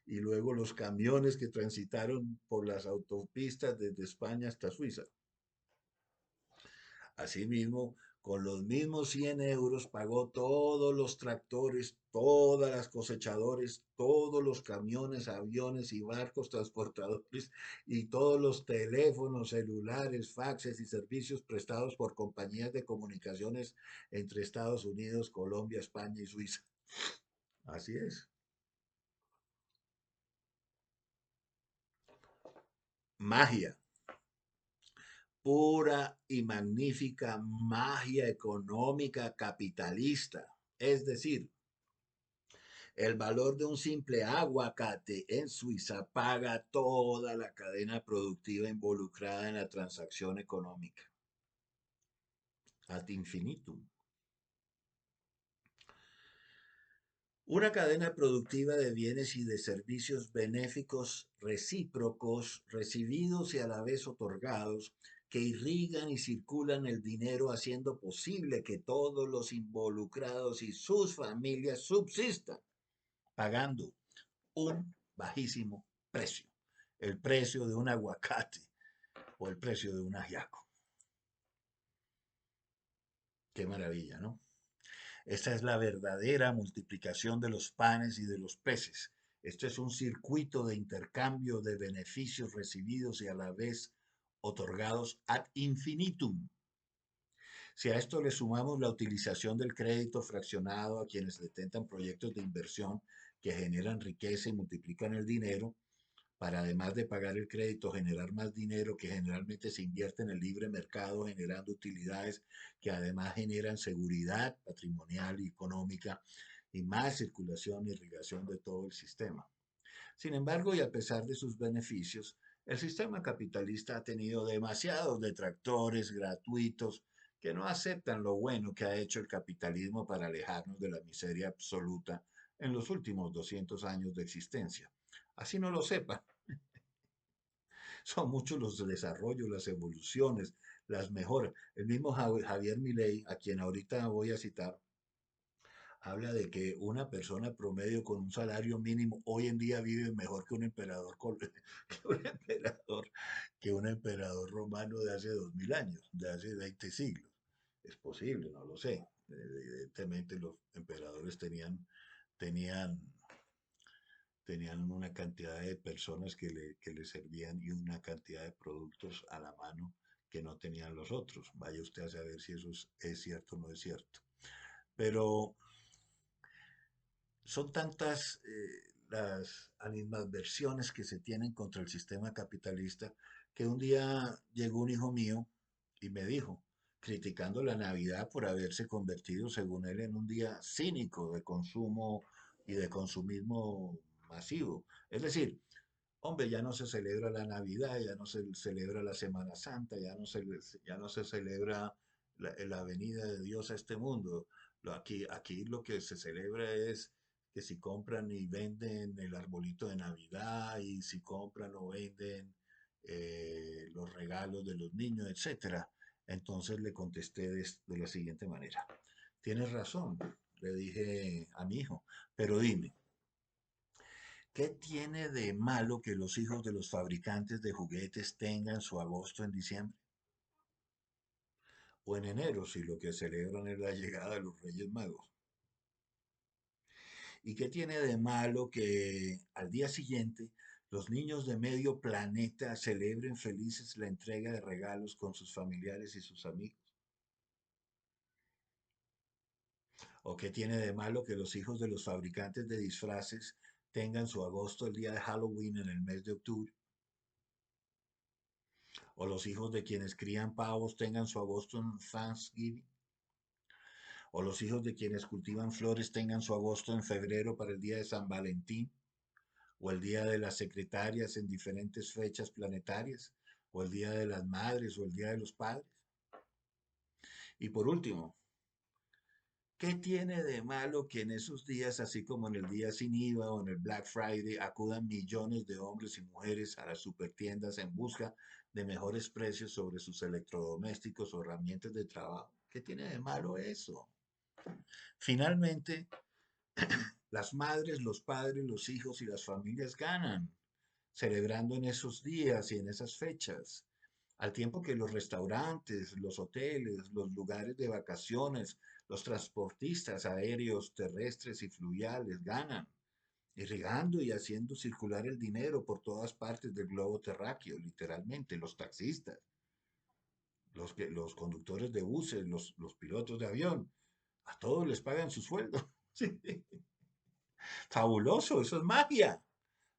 y luego los camiones que transitaron por las autopistas desde España hasta Suiza. Asimismo, con los mismos 100 euros pagó todos los tractores, todas las cosechadores, todos los camiones, aviones y barcos transportadores y todos los teléfonos celulares, faxes y servicios prestados por compañías de comunicaciones entre Estados Unidos, Colombia, España y Suiza. Así es. Magia, pura y magnífica magia económica capitalista. Es decir, el valor de un simple aguacate en Suiza paga toda la cadena productiva involucrada en la transacción económica. Ad infinitum. Una cadena productiva de bienes y de servicios benéficos recíprocos, recibidos y a la vez otorgados, que irrigan y circulan el dinero haciendo posible que todos los involucrados y sus familias subsistan, pagando un bajísimo precio, el precio de un aguacate o el precio de un ajiaco. Qué maravilla, ¿no? Esta es la verdadera multiplicación de los panes y de los peces. Esto es un circuito de intercambio de beneficios recibidos y a la vez otorgados ad infinitum. Si a esto le sumamos la utilización del crédito fraccionado a quienes detentan proyectos de inversión que generan riqueza y multiplican el dinero, para además de pagar el crédito, generar más dinero que generalmente se invierte en el libre mercado, generando utilidades que además generan seguridad patrimonial y económica y más circulación y irrigación de todo el sistema. Sin embargo, y a pesar de sus beneficios, el sistema capitalista ha tenido demasiados detractores gratuitos que no aceptan lo bueno que ha hecho el capitalismo para alejarnos de la miseria absoluta en los últimos 200 años de existencia. Así no lo sepa, son muchos los desarrollos, las evoluciones, las mejoras. El mismo Javier Milei, a quien ahorita voy a citar, habla de que una persona promedio con un salario mínimo hoy en día vive mejor que un emperador, que un emperador, que un emperador romano de hace 2000 años, de hace 20 siglos. Es posible, no lo sé. Evidentemente los emperadores tenían, tenían una cantidad de personas que le servían y una cantidad de productos a la mano que no tenían los otros. Vaya usted a saber si eso es cierto o no es cierto. Pero son tantas las animadversiones que se tienen contra el sistema capitalista que un día llegó un hijo mío y me dijo, criticando la Navidad por haberse convertido, según él, en un día cínico de consumo y de consumismo masivo. Es decir, hombre, ya no se celebra la Navidad, ya no se celebra la Semana Santa, ya no se celebra la venida de Dios a este mundo. Aquí lo que se celebra es que si compran y venden el arbolito de Navidad y si compran o venden los regalos de los niños, etcétera. Entonces le contesté de la siguiente manera. Tienes razón, le dije a mi hijo, pero dime, ¿qué tiene de malo que los hijos de los fabricantes de juguetes tengan su agosto en diciembre o en enero si lo que celebran es la llegada de los Reyes Magos? ¿Y qué tiene de malo que al día siguiente los niños de medio planeta celebren felices la entrega de regalos con sus familiares y sus amigos? ¿O qué tiene de malo que los hijos de los fabricantes de disfraces tengan su agosto el día de Halloween en el mes de octubre? ¿O los hijos de quienes crían pavos tengan su agosto en Thanksgiving? ¿O los hijos de quienes cultivan flores tengan su agosto en febrero para el día de San Valentín? ¿O el día de las secretarias en diferentes fechas planetarias? ¿O el día de las madres o el día de los padres? Y por último, ¿qué tiene de malo que en esos días, así como en el día sin IVA o en el Black Friday, acudan millones de hombres y mujeres a las supertiendas en busca de mejores precios sobre sus electrodomésticos o herramientas de trabajo? ¿Qué tiene de malo eso? Finalmente, las madres, los padres, los hijos y las familias ganan celebrando en esos días y en esas fechas, al tiempo que los restaurantes, los hoteles, los lugares de vacaciones, los transportistas aéreos, terrestres y fluviales ganan, irrigando y haciendo circular el dinero por todas partes del globo terráqueo, literalmente, los taxistas, los conductores de buses, los pilotos de avión, a todos les pagan su sueldo. Sí. Fabuloso, eso es magia.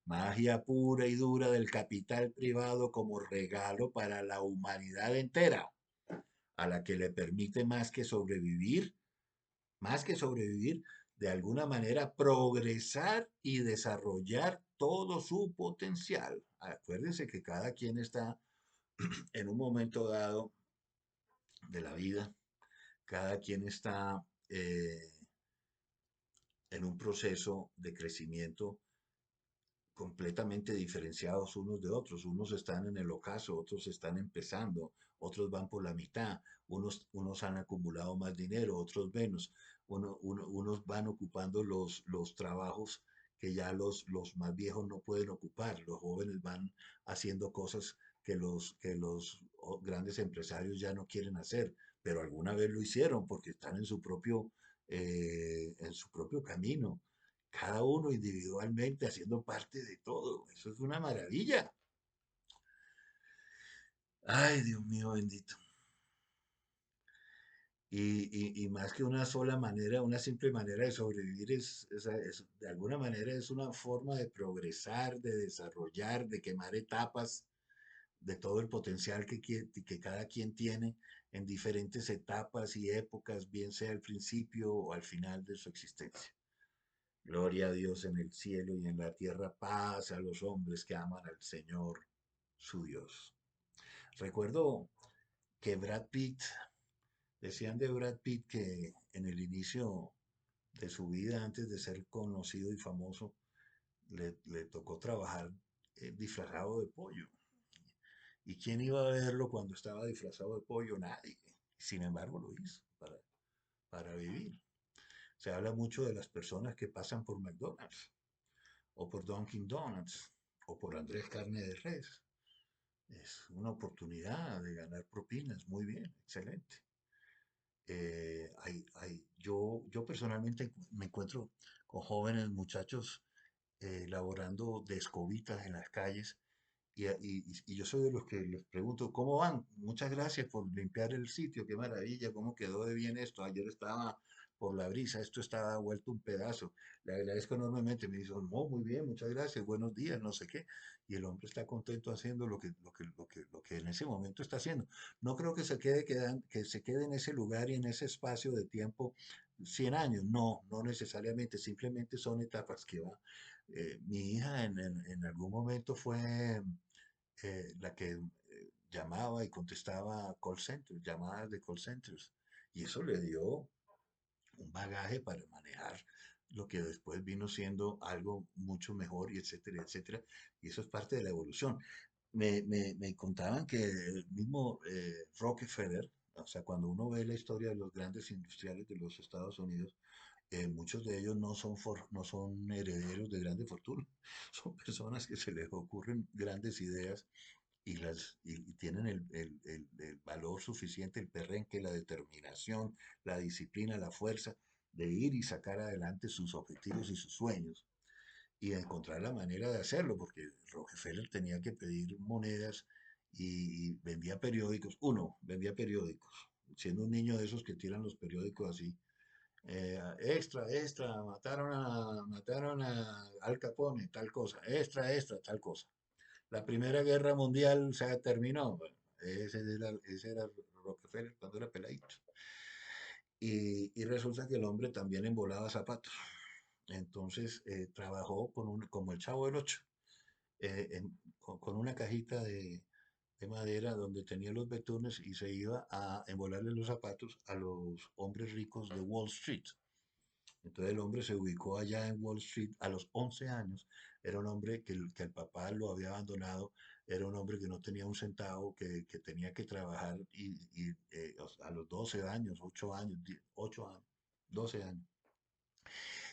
Magia pura y dura del capital privado como regalo para la humanidad entera, a la que le permite más que sobrevivir, de alguna manera progresar y desarrollar todo su potencial. Acuérdense que cada quien está en un momento dado de la vida, cada quien está en un proceso de crecimiento completamente diferenciados unos de otros. Unos están en el ocaso, otros están empezando, otros van por la mitad, unos han acumulado más dinero, otros menos. Unos van ocupando los trabajos que ya los más viejos no pueden ocupar. Los jóvenes van haciendo cosas que los grandes empresarios ya no quieren hacer, pero alguna vez lo hicieron porque están en su propio camino, cada uno individualmente haciendo parte de todo. Eso es una maravilla. Ay, Dios mío bendito. Y más que una sola manera, una simple manera de sobrevivir de alguna manera es una forma de progresar, de desarrollar, de quemar etapas de todo el potencial que cada quien tiene en diferentes etapas y épocas, bien sea al principio o al final de su existencia. Gloria a Dios en el cielo y en la tierra, paz a los hombres que aman al Señor, su Dios. Recuerdo que Brad Pitt, decían de Brad Pitt que en el inicio de su vida, antes de ser conocido y famoso, le tocó trabajar disfrazado de pollo. ¿Y quién iba a verlo cuando estaba disfrazado de pollo? Nadie. Sin embargo, lo hizo para vivir. Se habla mucho de las personas que pasan por McDonald's o por Dunkin' Donuts o por Andrés Carne de Res. Es una oportunidad de ganar propinas. Muy bien, excelente. Yo personalmente me encuentro con jóvenes muchachos laborando de escobitas en las calles y yo soy de los que les pregunto, ¿cómo van? Muchas gracias por limpiar el sitio, qué maravilla, cómo quedó de bien esto. Ayer estaba por la brisa, esto estaba vuelto un pedazo. Le agradezco enormemente. Me dice, no, muy bien, muchas gracias, buenos días, no sé qué. Y el hombre está contento haciendo lo que en ese momento está haciendo. No creo que que se quede en ese lugar y en ese espacio de tiempo 100 años. No, no necesariamente, simplemente son etapas que va. Mi hija en algún momento fue la que llamaba y contestaba call centers, llamadas de call centers. Y eso le dio un bagaje para manejar lo que después vino siendo algo mucho mejor y etcétera, etcétera. Y eso es parte de la evolución. Me contaban que el mismo Rockefeller, o sea, cuando uno ve la historia de los grandes industriales de los Estados Unidos, muchos de ellos no son herederos de grandes fortunas, son personas que se les ocurren grandes ideas y tienen el valor suficiente, el perrenque, la determinación, la disciplina, la fuerza de ir y sacar adelante sus objetivos y sus sueños y encontrar la manera de hacerlo, porque Rockefeller tenía que pedir monedas y vendía periódicos. Uno, vendía periódicos, siendo un niño de esos que tiran los periódicos así. Extra, extra, mataron a Al Capone, tal cosa, extra, extra, tal cosa. La Primera Guerra Mundial se terminó. Bueno, ese era Rockefeller cuando era peladito. Y resulta que el hombre también embolaba zapatos. Entonces trabajó como el Chavo del Ocho, con una cajita de madera donde tenía los betunes y se iba a embolarle los zapatos a los hombres ricos de Wall Street. Entonces el hombre se ubicó allá en Wall Street a los 11 años. Era un hombre que el papá lo había abandonado, era un hombre que no tenía un centavo, que tenía que trabajar a los 12 años, 8 años, 8 años, 12 años.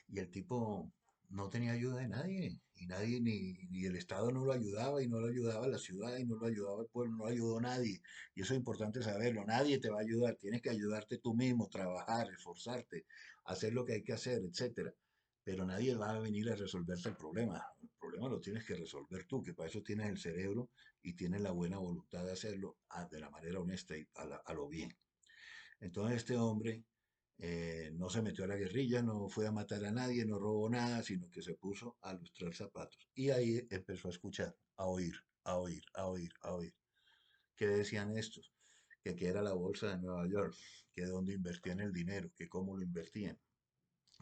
Y el tipo no tenía ayuda de nadie, y nadie, ni el Estado no lo ayudaba, y no lo ayudaba la ciudad, y no lo ayudaba el pueblo, no lo ayudó nadie. Y eso es importante saberlo, nadie te va a ayudar, tienes que ayudarte tú mismo, trabajar, esforzarte, hacer lo que hay que hacer, etcétera. Pero nadie va a venir a resolverte el problema lo tienes que resolver tú, que para eso tienes el cerebro y tienes la buena voluntad de hacerlo de la manera honesta y a lo bien. Entonces este hombre no se metió a la guerrilla, no fue a matar a nadie, no robó nada, sino que se puso a lustrar zapatos. Y ahí empezó a escuchar, a oír, a oír, a oír, a oír. ¿Qué decían estos? Que era la bolsa de Nueva York, que dónde invertían el dinero, que cómo lo invertían.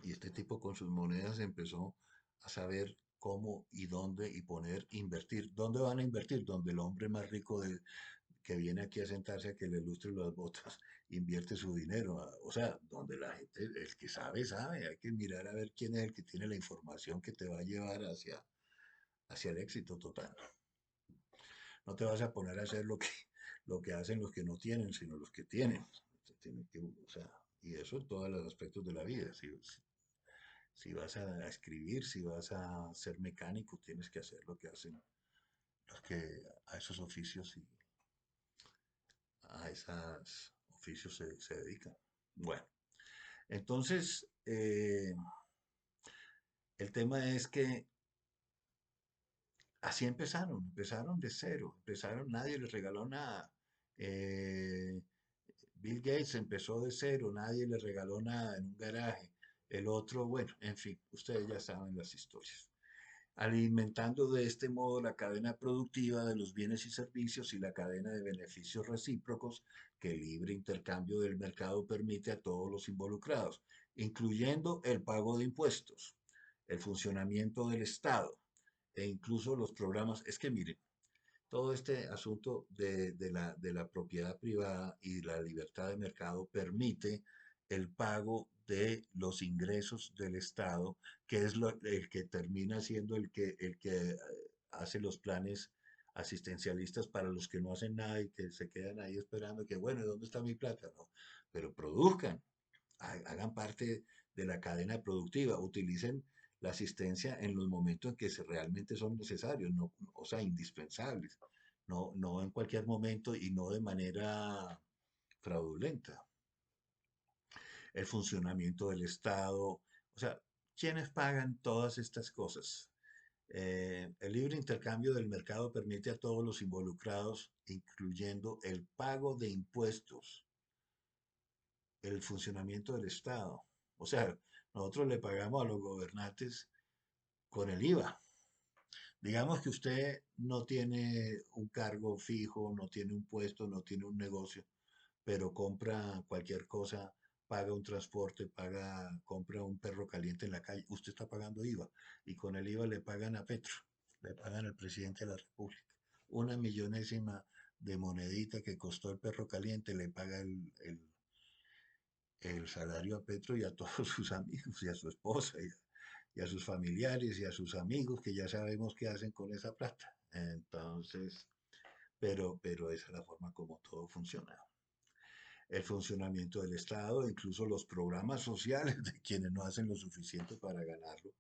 Y este tipo con sus monedas empezó a saber cómo y dónde y poner, invertir. ¿Dónde van a invertir? Donde el hombre más rico que viene aquí a sentarse a que le lustre las botas, invierte su dinero. O sea, donde la gente, el que sabe, sabe. Hay que mirar a ver quién es el que tiene la información que te va a llevar hacia el éxito total. No te vas a poner a hacer lo que hacen los que no tienen, sino los que tienen. O sea, y eso en todos los aspectos de la vida. Si vas a escribir, si vas a ser mecánico, tienes que hacer lo que hacen los que a esos oficios y a esos oficios se dedican. Bueno, entonces el tema es que así empezaron de cero, nadie les regaló nada. Eh, Bill Gates empezó de cero, nadie le regaló nada en un garaje. El otro, bueno, en fin, ustedes ya saben las historias. Alimentando de este modo la cadena productiva de los bienes y servicios y la cadena de beneficios recíprocos que el libre intercambio del mercado permite a todos los involucrados, incluyendo el pago de impuestos, el funcionamiento del Estado e incluso los programas. Es que miren, todo este asunto de la propiedad privada y la libertad de mercado permite el pago de los ingresos del Estado, que es el que termina siendo el que hace los planes asistencialistas para los que no hacen nada y que se quedan ahí esperando que, bueno, ¿dónde está mi plata? No, pero produzcan, hagan parte de la cadena productiva, utilicen la asistencia en los momentos en que realmente son necesarios, no, o sea, indispensables, no en cualquier momento y no de manera fraudulenta. El funcionamiento del Estado, o sea, ¿quiénes pagan todas estas cosas? El libre intercambio del mercado permite a todos los involucrados, incluyendo el pago de impuestos, el funcionamiento del Estado. O sea, nosotros le pagamos a los gobernantes con el IVA. Digamos que usted no tiene un cargo fijo, no tiene un puesto, no tiene un negocio, pero compra cualquier cosa, paga un transporte, compra un perro caliente en la calle, usted está pagando IVA y con el IVA le pagan a Petro, le pagan al presidente de la República. Una millonésima de monedita que costó el perro caliente le paga el salario a Petro y a todos sus amigos y a su esposa y a sus familiares y a sus amigos que ya sabemos qué hacen con esa plata. Entonces, pero esa es la forma como todo funciona. El funcionamiento del Estado, incluso los programas sociales de quienes no hacen lo suficiente para ganarlo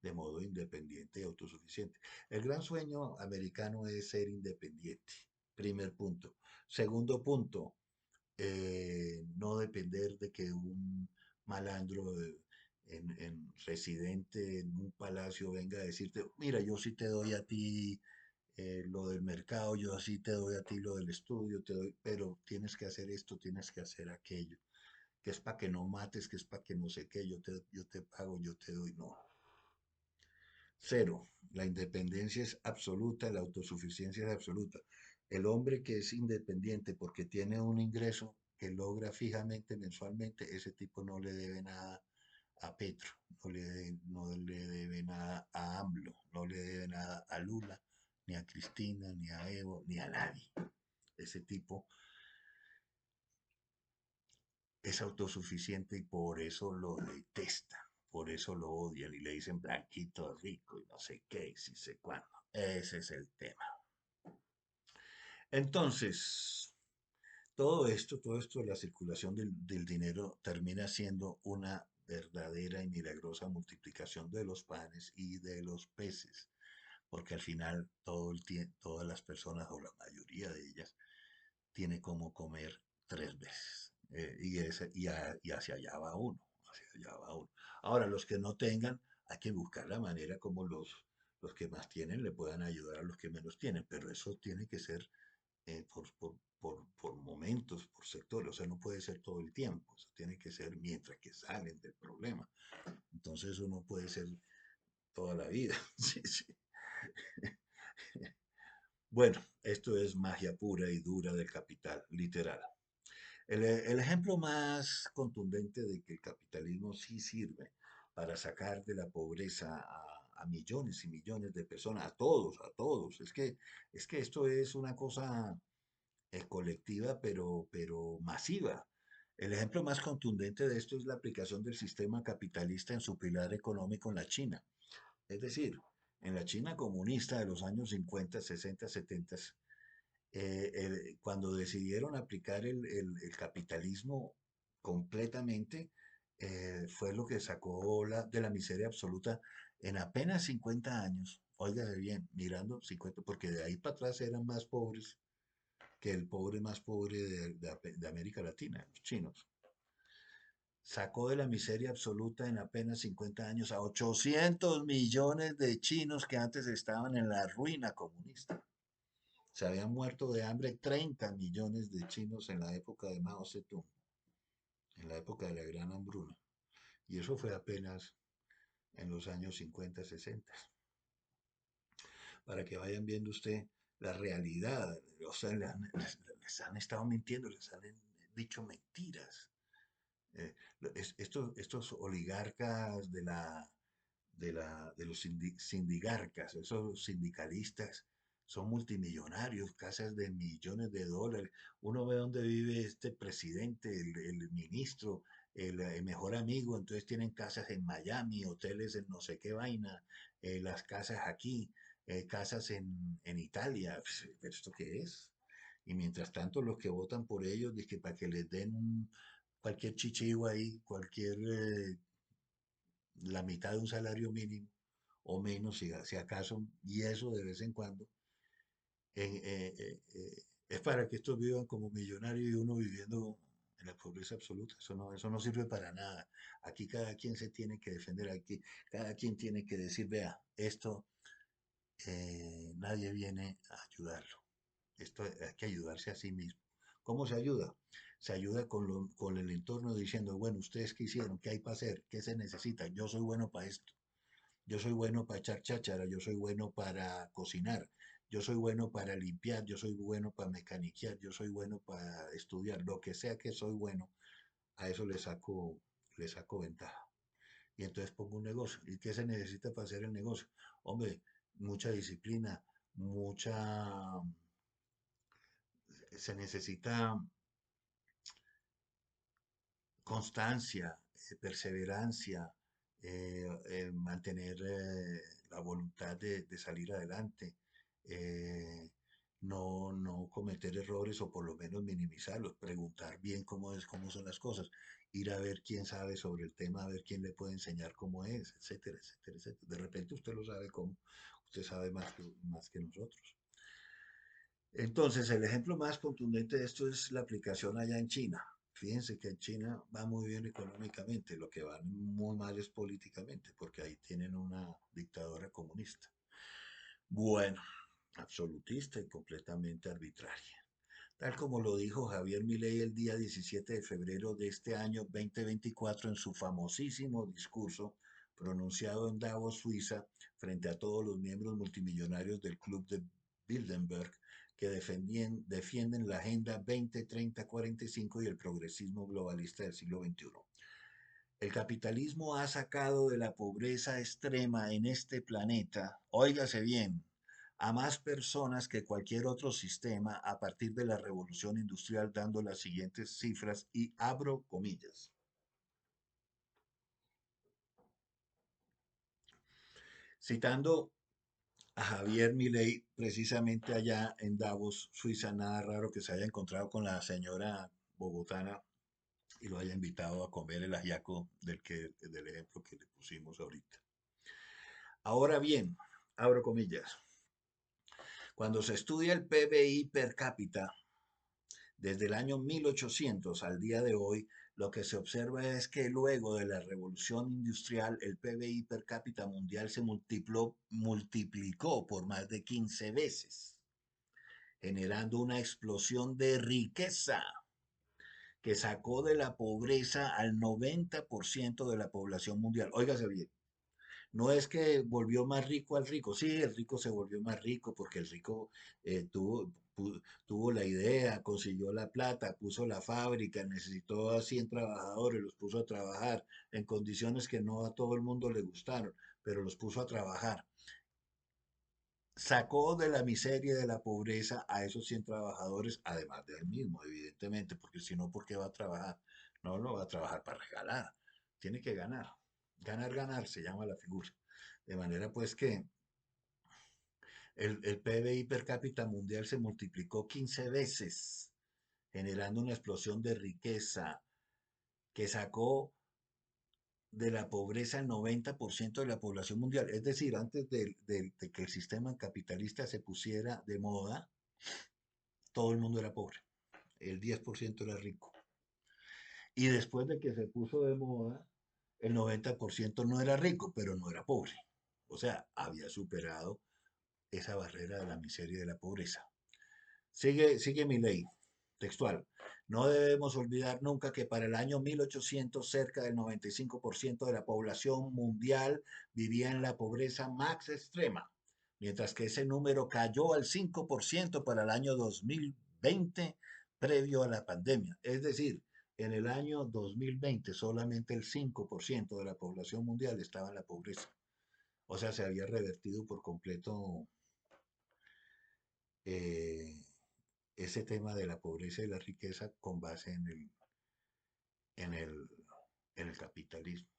de modo independiente y autosuficiente. El gran sueño americano es ser independiente, primer punto. Segundo punto, no depender de que un malandro residente en un palacio venga a decirte, mira, yo sí te doy a ti lo del mercado, yo así te doy a ti lo del estudio, te doy, pero tienes que hacer esto, tienes que hacer aquello, que es para que no mates, que es para que no sé qué, yo te pago, yo te doy, no. Cero, la independencia es absoluta, la autosuficiencia es absoluta. El hombre que es independiente porque tiene un ingreso que logra fijamente mensualmente, ese tipo no le debe nada a Petro, no le debe nada a AMLO, no le debe nada a Lula, ni a Cristina, ni a Evo, ni a nadie. Ese tipo es autosuficiente y por eso lo detestan, por eso lo odian y le dicen blanquito rico y no sé qué, y si sé cuándo. Ese es el tema. Entonces, todo esto de la circulación del dinero termina siendo una verdadera y milagrosa multiplicación de los panes y de los peces, porque al final todas las personas o la mayoría de ellas tiene como comer tres veces. Y hacia allá va uno, hacia allá va uno. Ahora, los que no tengan, hay que buscar la manera como los que más tienen le puedan ayudar a los que menos tienen, pero eso tiene que ser por momentos, por sectores, o sea, no puede ser todo el tiempo, eso tiene que ser mientras que salen del problema. Entonces eso no puede ser toda la vida. Sí, sí. Bueno, esto es magia pura y dura del capital, literal. El ejemplo más contundente de que el capitalismo sí sirve para sacar de la pobreza a millones y millones de personas, a todos. Es que esto es una cosa colectiva, pero masiva. El ejemplo más contundente de esto es la aplicación del sistema capitalista en su pilar económico en la China. Es decir, en la China comunista de los años 50, 60, 70, cuando decidieron aplicar el capitalismo completamente, fue lo que sacó de la miseria absoluta en apenas 50 años. Óigase bien, mirando 50, porque de ahí para atrás eran más pobres que el pobre más pobre de América Latina, los chinos. Sacó de la miseria absoluta en apenas 50 años a 800 millones de chinos que antes estaban en la ruina comunista. Se habían muerto de hambre 30 millones de chinos en la época de Mao Zedong, en la época de la Gran Hambruna. Y eso fue apenas en los años 50, 60. Para que vayan viendo usted la realidad. O sea, les han estado mintiendo, les han dicho mentiras. Estos oligarcas de los sindigarcas, esos sindicalistas, son multimillonarios, casas de millones de dólares. Uno ve dónde vive este presidente, el ministro, el mejor amigo, entonces tienen casas en Miami, hoteles en no sé qué vaina, las casas aquí. casas en Italia. Pues, ¿pero esto qué es? Y mientras tanto, los que votan por ellos, que para que les den cualquier chichigo ahí, la mitad de un salario mínimo o menos, si acaso, y eso de vez en cuando, es para que estos vivan como millonarios y uno viviendo en la pobreza absoluta. Eso no sirve para nada. Aquí cada quien se tiene que defender, aquí cada quien tiene que decir, vea, esto nadie viene a ayudarlo. Esto hay que ayudarse a sí mismo. ¿Cómo se ayuda? Se ayuda con el entorno diciendo, bueno, ustedes qué hicieron, qué hay para hacer, qué se necesita. Yo soy bueno para esto. Yo soy bueno para echar cháchara, yo soy bueno para cocinar, yo soy bueno para limpiar, yo soy bueno para mecaniquear, yo soy bueno para estudiar, lo que sea que soy bueno, a eso le saco ventaja. Y entonces pongo un negocio. ¿Y qué se necesita para hacer el negocio? Hombre, mucha disciplina, mucha, se necesita constancia, perseverancia, mantener la voluntad de salir adelante, no cometer errores o por lo menos minimizarlos, preguntar bien cómo son las cosas, ir a ver quién sabe sobre el tema, a ver quién le puede enseñar cómo es, etcétera, etcétera, etcétera. De repente usted lo sabe cómo, usted sabe más que nosotros. Entonces, el ejemplo más contundente de esto es la aplicación allá en China. Fíjense que en China va muy bien económicamente, lo que va muy mal es políticamente, porque ahí tienen una dictadura comunista. Bueno, absolutista y completamente arbitraria. Tal como lo dijo Javier Milei el día 17 de febrero de este año 2024 en su famosísimo discurso pronunciado en Davos, Suiza, frente a todos los miembros multimillonarios del Club de Bilderberg que defienden la Agenda 2030-45 y el progresismo globalista del siglo XXI. El capitalismo ha sacado de la pobreza extrema en este planeta, óigase bien, a más personas que cualquier otro sistema a partir de la revolución industrial, dando las siguientes cifras y abro comillas. Citando a Javier Milei precisamente allá en Davos, Suiza, nada raro que se haya encontrado con la señora bogotana y lo haya invitado a comer el ajiaco del ejemplo que le pusimos ahorita. Ahora bien, abro comillas, cuando se estudia el PBI per cápita, desde el año 1800 al día de hoy, lo que se observa es que luego de la revolución industrial, el PBI per cápita mundial se multiplicó por más de 15 veces, generando una explosión de riqueza que sacó de la pobreza al 90% de la población mundial. Óigase bien, no es que volvió más rico al rico, sí, el rico se volvió más rico porque el rico tuvo la idea, consiguió la plata, puso la fábrica, necesitó a 100 trabajadores, los puso a trabajar en condiciones que no a todo el mundo le gustaron, pero los puso a trabajar. Sacó de la miseria y de la pobreza a esos 100 trabajadores, además de él mismo, evidentemente, porque si no, ¿por qué va a trabajar? No, no va a trabajar para regalar, tiene que ganar. Ganar, ganar se llama la figura. De manera pues que el PBI per cápita mundial se multiplicó 15 veces, generando una explosión de riqueza que sacó de la pobreza el 90% de la población mundial. Es decir, antes de que el sistema capitalista se pusiera de moda, todo el mundo era pobre, el 10% era rico. Y después de que se puso de moda, el 90% no era rico, pero no era pobre. O sea, había superado esa barrera de la miseria y de la pobreza. Sigue mi ley textual. No debemos olvidar nunca que para el año 1800 cerca del 95% de la población mundial vivía en la pobreza más extrema, mientras que ese número cayó al 5% para el año 2020 previo a la pandemia. Es decir, en el año 2020 solamente el 5% de la población mundial estaba en la pobreza. O sea, se había revertido por completo eh, ese tema de la pobreza y la riqueza con base en el, en el capitalismo,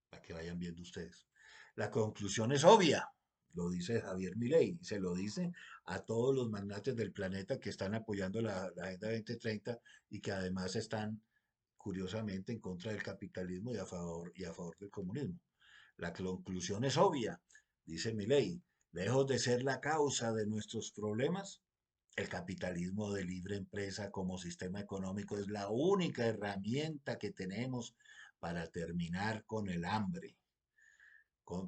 para que vayan viendo ustedes. La conclusión es obvia, lo dice Javier Milei, y se lo dice a todos los magnates del planeta que están apoyando la Agenda 2030 y que además están, curiosamente, en contra del capitalismo y a favor del comunismo. La conclusión es obvia, dice Milei, lejos de ser la causa de nuestros problemas, el capitalismo de libre empresa como sistema económico es la única herramienta que tenemos para terminar con el hambre,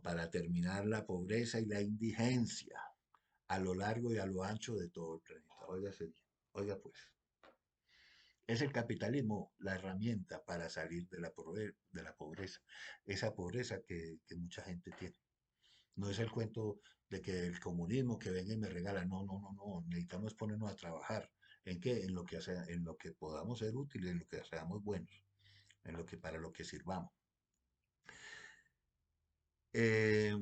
para terminar la pobreza y la indigencia a lo largo y a lo ancho de todo el planeta. Oiga pues, es el capitalismo la herramienta para salir de la pobreza, esa pobreza que mucha gente tiene. No es el cuento de que el comunismo que venga y me regala. No, no, no, no. Necesitamos ponernos a trabajar. ¿En qué? En lo que podamos ser útiles, en lo que seamos buenos, en lo que para lo que sirvamos. Eh,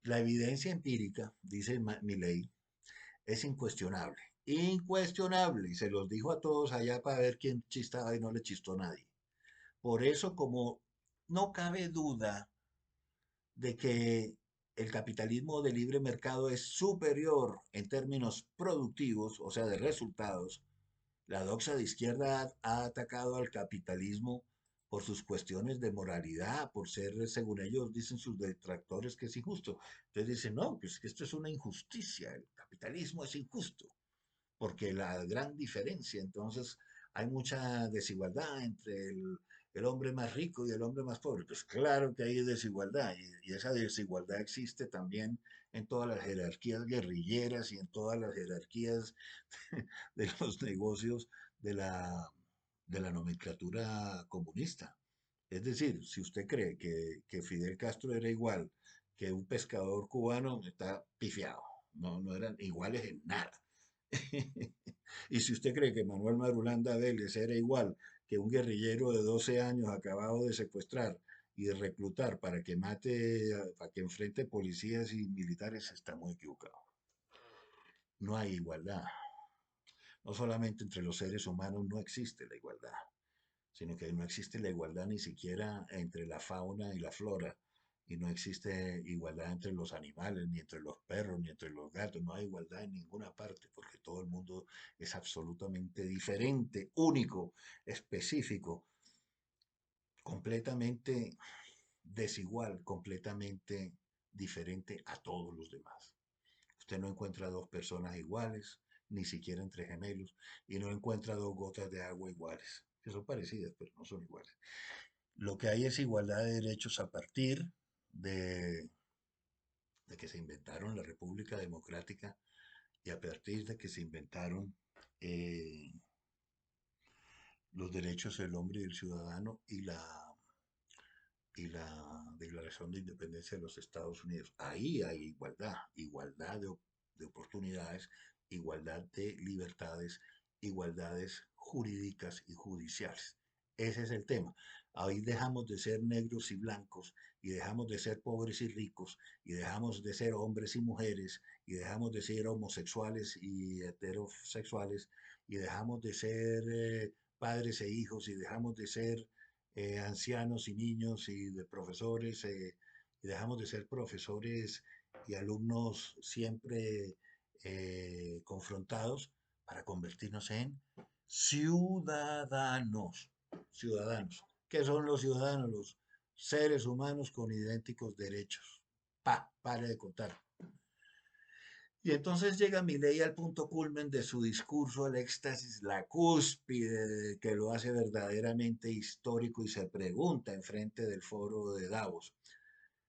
la evidencia empírica, dice Milley, es incuestionable. Incuestionable. Y se los dijo a todos allá para ver quién chistaba y no le chistó a nadie. Por eso, como no cabe duda de que el capitalismo de libre mercado es superior en términos productivos, o sea, de resultados, la doxa de izquierda ha atacado al capitalismo por sus cuestiones de moralidad, por ser, según ellos dicen sus detractores, que es injusto. Entonces dicen, no, pues que esto es una injusticia, el capitalismo es injusto porque la gran diferencia, entonces hay mucha desigualdad entre el hombre más rico y el hombre más pobre. Pues claro que hay desigualdad y esa desigualdad existe también en todas las jerarquías guerrilleras y en todas las jerarquías de los negocios de de la nomenclatura comunista. Es decir, si usted cree que Fidel Castro era igual que un pescador cubano, está pifiado. No, no eran iguales en nada. Y si usted cree que Manuel Marulanda Vélez era igual que un guerrillero de 12 años acabado de secuestrar y de reclutar para que mate, para que enfrente policías y militares, está muy equivocado. No hay igualdad. No solamente entre los seres humanos no existe la igualdad, sino que no existe la igualdad ni siquiera entre la fauna y la flora, y no existe igualdad entre los animales, ni entre los perros, ni entre los gatos, no hay igualdad en ninguna parte, porque todo el mundo es absolutamente diferente, único, específico, completamente desigual, completamente diferente a todos los demás. Usted no encuentra dos personas iguales, ni siquiera entre gemelos, y no encuentra dos gotas de agua iguales, que son parecidas, pero no son iguales. Lo que hay es igualdad de derechos a partir de, de que se inventaron la República Democrática y a partir de que se inventaron eh, los derechos del hombre y del ciudadano y la Declaración de Independencia de los Estados Unidos. Ahí hay igualdad, igualdad de oportunidades, igualdad de libertades, igualdades jurídicas y judiciales. Ese es el tema. Ahí dejamos de ser negros y blancos, y dejamos de ser pobres y ricos, y dejamos de ser hombres y mujeres, y dejamos de ser homosexuales y heterosexuales, y dejamos de ser padres e hijos, y dejamos de ser ancianos y niños y de profesores, y dejamos de ser profesores y alumnos siempre confrontados para convertirnos en ciudadanos. Ciudadanos. ¿Qué son los ciudadanos? Los seres humanos con idénticos derechos. Pare de contar. Y entonces llega Milei al punto culmen de su discurso, el éxtasis, la cúspide que lo hace verdaderamente histórico y se pregunta en frente del foro de Davos,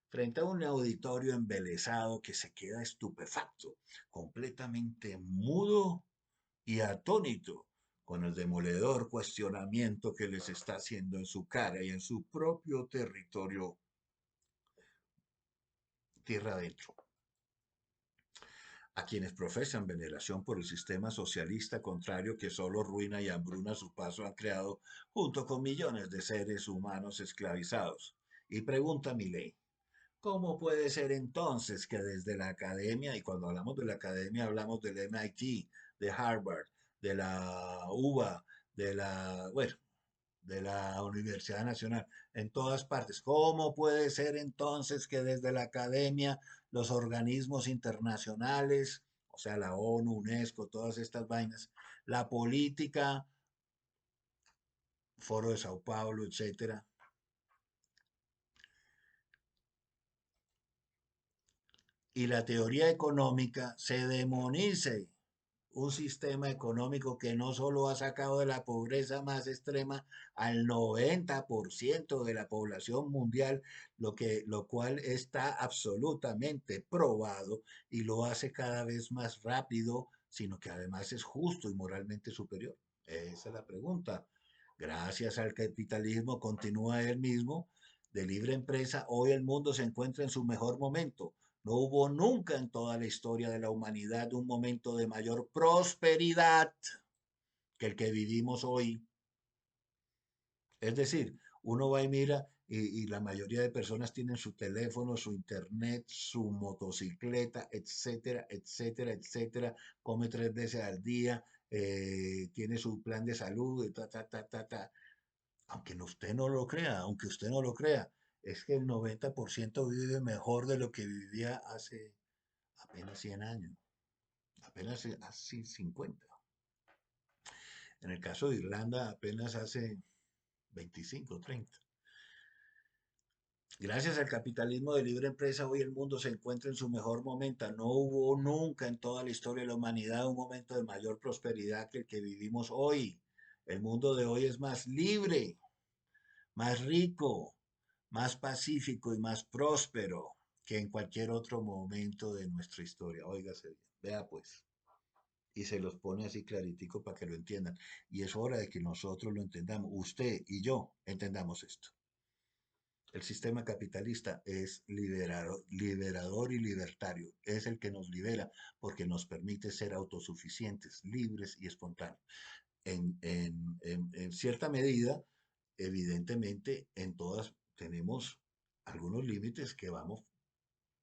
frente a un auditorio embelesado que se queda estupefacto, completamente mudo y atónito con el demoledor cuestionamiento que les está haciendo en su cara y en su propio territorio, tierra adentro. A quienes profesan veneración por el sistema socialista contrario que solo ruina y hambruna a su paso han creado junto con millones de seres humanos esclavizados. Y pregunta Milei, ¿cómo puede ser entonces que desde la academia, y cuando hablamos de la academia hablamos del MIT, de Harvard, de la UBA, bueno, de la Universidad Nacional, en todas partes. ¿Cómo puede ser entonces que desde la academia los organismos internacionales, o sea, la ONU, UNESCO, todas estas vainas, la política, Foro de Sao Paulo, etcétera, y la teoría económica se demonice un sistema económico que no solo ha sacado de la pobreza más extrema al 90% de la población mundial, lo cual está absolutamente probado y lo hace cada vez más rápido, sino que además es justo y moralmente superior. Esa es la pregunta. Gracias al capitalismo, continúa él mismo, de libre empresa, hoy el mundo se encuentra en su mejor momento. No hubo nunca en toda la historia de la humanidad un momento de mayor prosperidad que el que vivimos hoy. Es decir, uno va y mira y la mayoría de personas tienen su teléfono, su internet, su motocicleta, etcétera, etcétera, etcétera. Come 3 veces al día, tiene su plan de salud, ta, ta, ta, ta, ta. Aunque usted no lo crea, aunque usted no lo crea, es que el 90% vive mejor de lo que vivía hace apenas 100 años. Apenas hace 50. En el caso de Irlanda, apenas hace 25, 30. Gracias al capitalismo de libre empresa, hoy el mundo se encuentra en su mejor momento. No hubo nunca en toda la historia de la humanidad un momento de mayor prosperidad que el que vivimos hoy. El mundo de hoy es más libre, más rico, más pacífico y más próspero que en cualquier otro momento de nuestra historia. Óigase bien, vea pues. Y se los pone así claritico para que lo entiendan. Y es hora de que nosotros lo entendamos, usted y yo entendamos esto. El sistema capitalista es liberador y libertario. Es el que nos libera porque nos permite ser autosuficientes, libres y espontáneos. En cierta medida, evidentemente, en todas tenemos algunos límites que vamos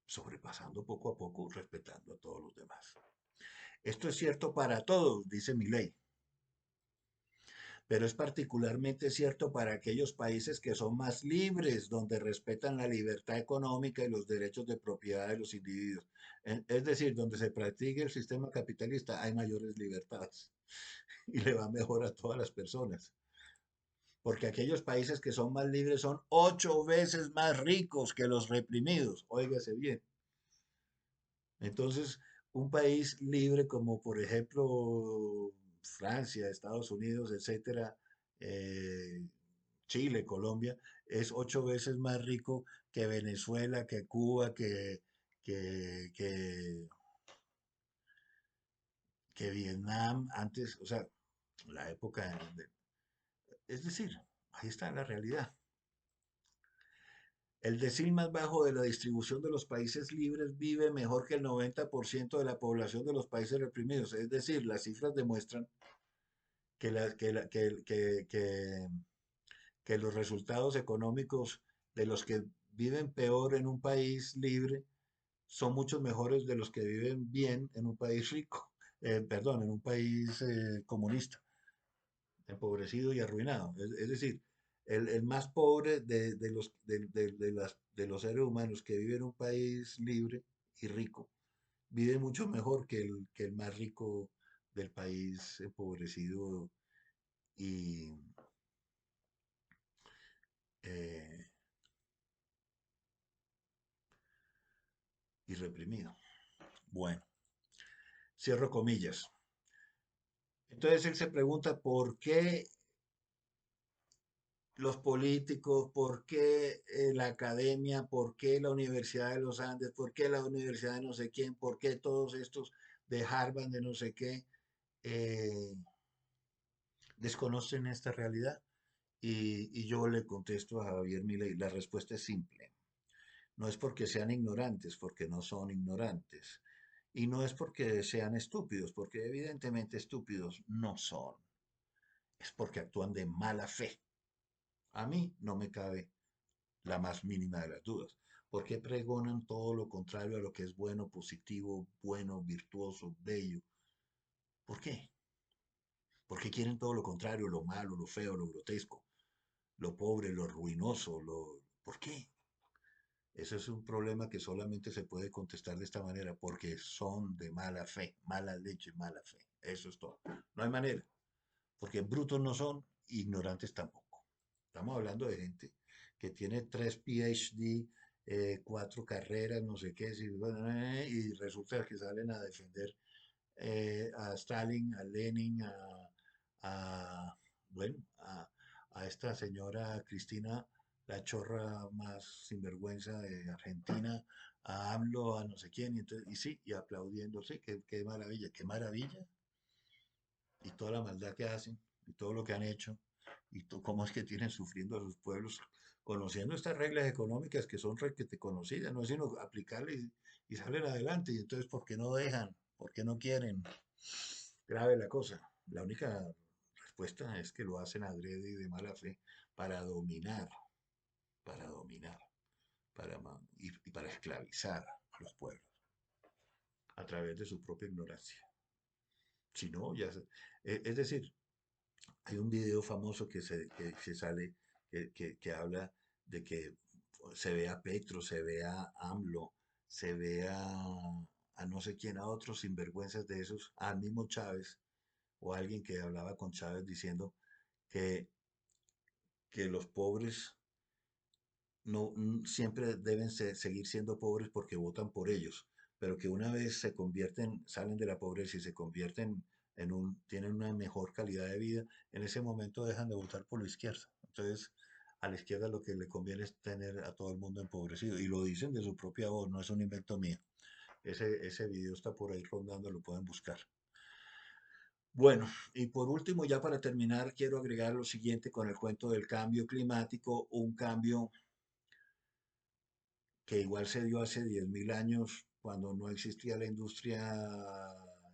sobrepasando poco a poco, respetando a todos los demás. Esto es cierto para todos, dice mi ley, pero es particularmente cierto para aquellos países que son más libres, donde respetan la libertad económica y los derechos de propiedad de los individuos. Es decir, donde se practique el sistema capitalista hay mayores libertades y le va mejor a todas las personas. Porque aquellos países que son más libres son 8 veces más ricos que los reprimidos. Óigase bien. Entonces, un país libre como por ejemplo Francia, Estados Unidos, etcétera, eh, Chile, Colombia, es 8 veces más rico que Venezuela, que Cuba, que, que, que Vietnam, antes, o sea, la época es decir, ahí está la realidad. El decil más bajo de la distribución de los países libres vive mejor que el 90% de la población de los países reprimidos. Es decir, las cifras demuestran que, la- que, la- que los resultados económicos de los que viven peor en un país libre son muchos mejores de los que viven bien en un país rico, perdón, en un país comunista, empobrecido y arruinado. Es decir, el más pobre de los seres humanos que vive en un país libre y rico, vive mucho mejor que el más rico del país empobrecido y, eh, y reprimido. Bueno, cierro comillas. Entonces él se pregunta por qué los políticos, por qué la academia, por qué la Universidad de los Andes, por qué la Universidad de no sé quién, por qué todos estos de Harvard, de no sé qué, eh, desconocen esta realidad. Y yo le contesto a Javier Milei, la respuesta es simple. No es porque sean ignorantes, porque no son ignorantes. Y no es porque sean estúpidos, porque evidentemente estúpidos no son. Es porque actúan de mala fe. A mí no me cabe la más mínima de las dudas. ¿Por qué pregonan todo lo contrario a lo que es bueno, positivo, bueno, virtuoso, bello? ¿Por qué? ¿Por qué quieren todo lo contrario, lo malo, lo feo, lo grotesco, lo pobre, lo ruinoso? ¿Por qué? Ese es un problema que solamente se puede contestar de esta manera, porque son de mala fe, mala leche, mala fe. Eso es todo. No hay manera, porque brutos no son, ignorantes tampoco. Estamos hablando de gente que tiene 3 PhD, 4 carreras, no sé qué, y resulta que salen a defender a Stalin, a Lenin, bueno, a esta señora Cristina, la chorra más sinvergüenza de Argentina, a AMLO, a no sé quién, y sí, y aplaudiendo, sí, qué maravilla, y toda la maldad que hacen, y todo lo que han hecho, y cómo es que tienen sufriendo a sus pueblos, conociendo estas reglas económicas que son requete conocidas, no es sino aplicarle y salen adelante, y entonces, ¿por qué no dejan? ¿Por qué no quieren? Grave la cosa. La única respuesta es que lo hacen adrede y de mala fe para dominar, para dominar, y para esclavizar a los pueblos a través de su propia ignorancia. Si no, es decir, hay un video famoso que sale que habla de que se ve a Petro, se ve a AMLO, se ve a no sé quién, a otros sinvergüenzas de esos, al mismo Chávez, o alguien que hablaba con Chávez diciendo que, que los pobres no siempre deben seguir siendo pobres porque votan por ellos, pero que una vez se convierten, salen de la pobreza y se convierten tienen una mejor calidad de vida, en ese momento dejan de votar por la izquierda. Entonces, a la izquierda lo que le conviene es tener a todo el mundo empobrecido, y lo dicen de su propia voz, no es un invento mío. Ese video está por ahí rondando, lo pueden buscar. Bueno, y por último, ya para terminar, quiero agregar lo siguiente con el cuento del cambio climático, un cambio que igual se dio hace 10.000 años cuando no existía la industria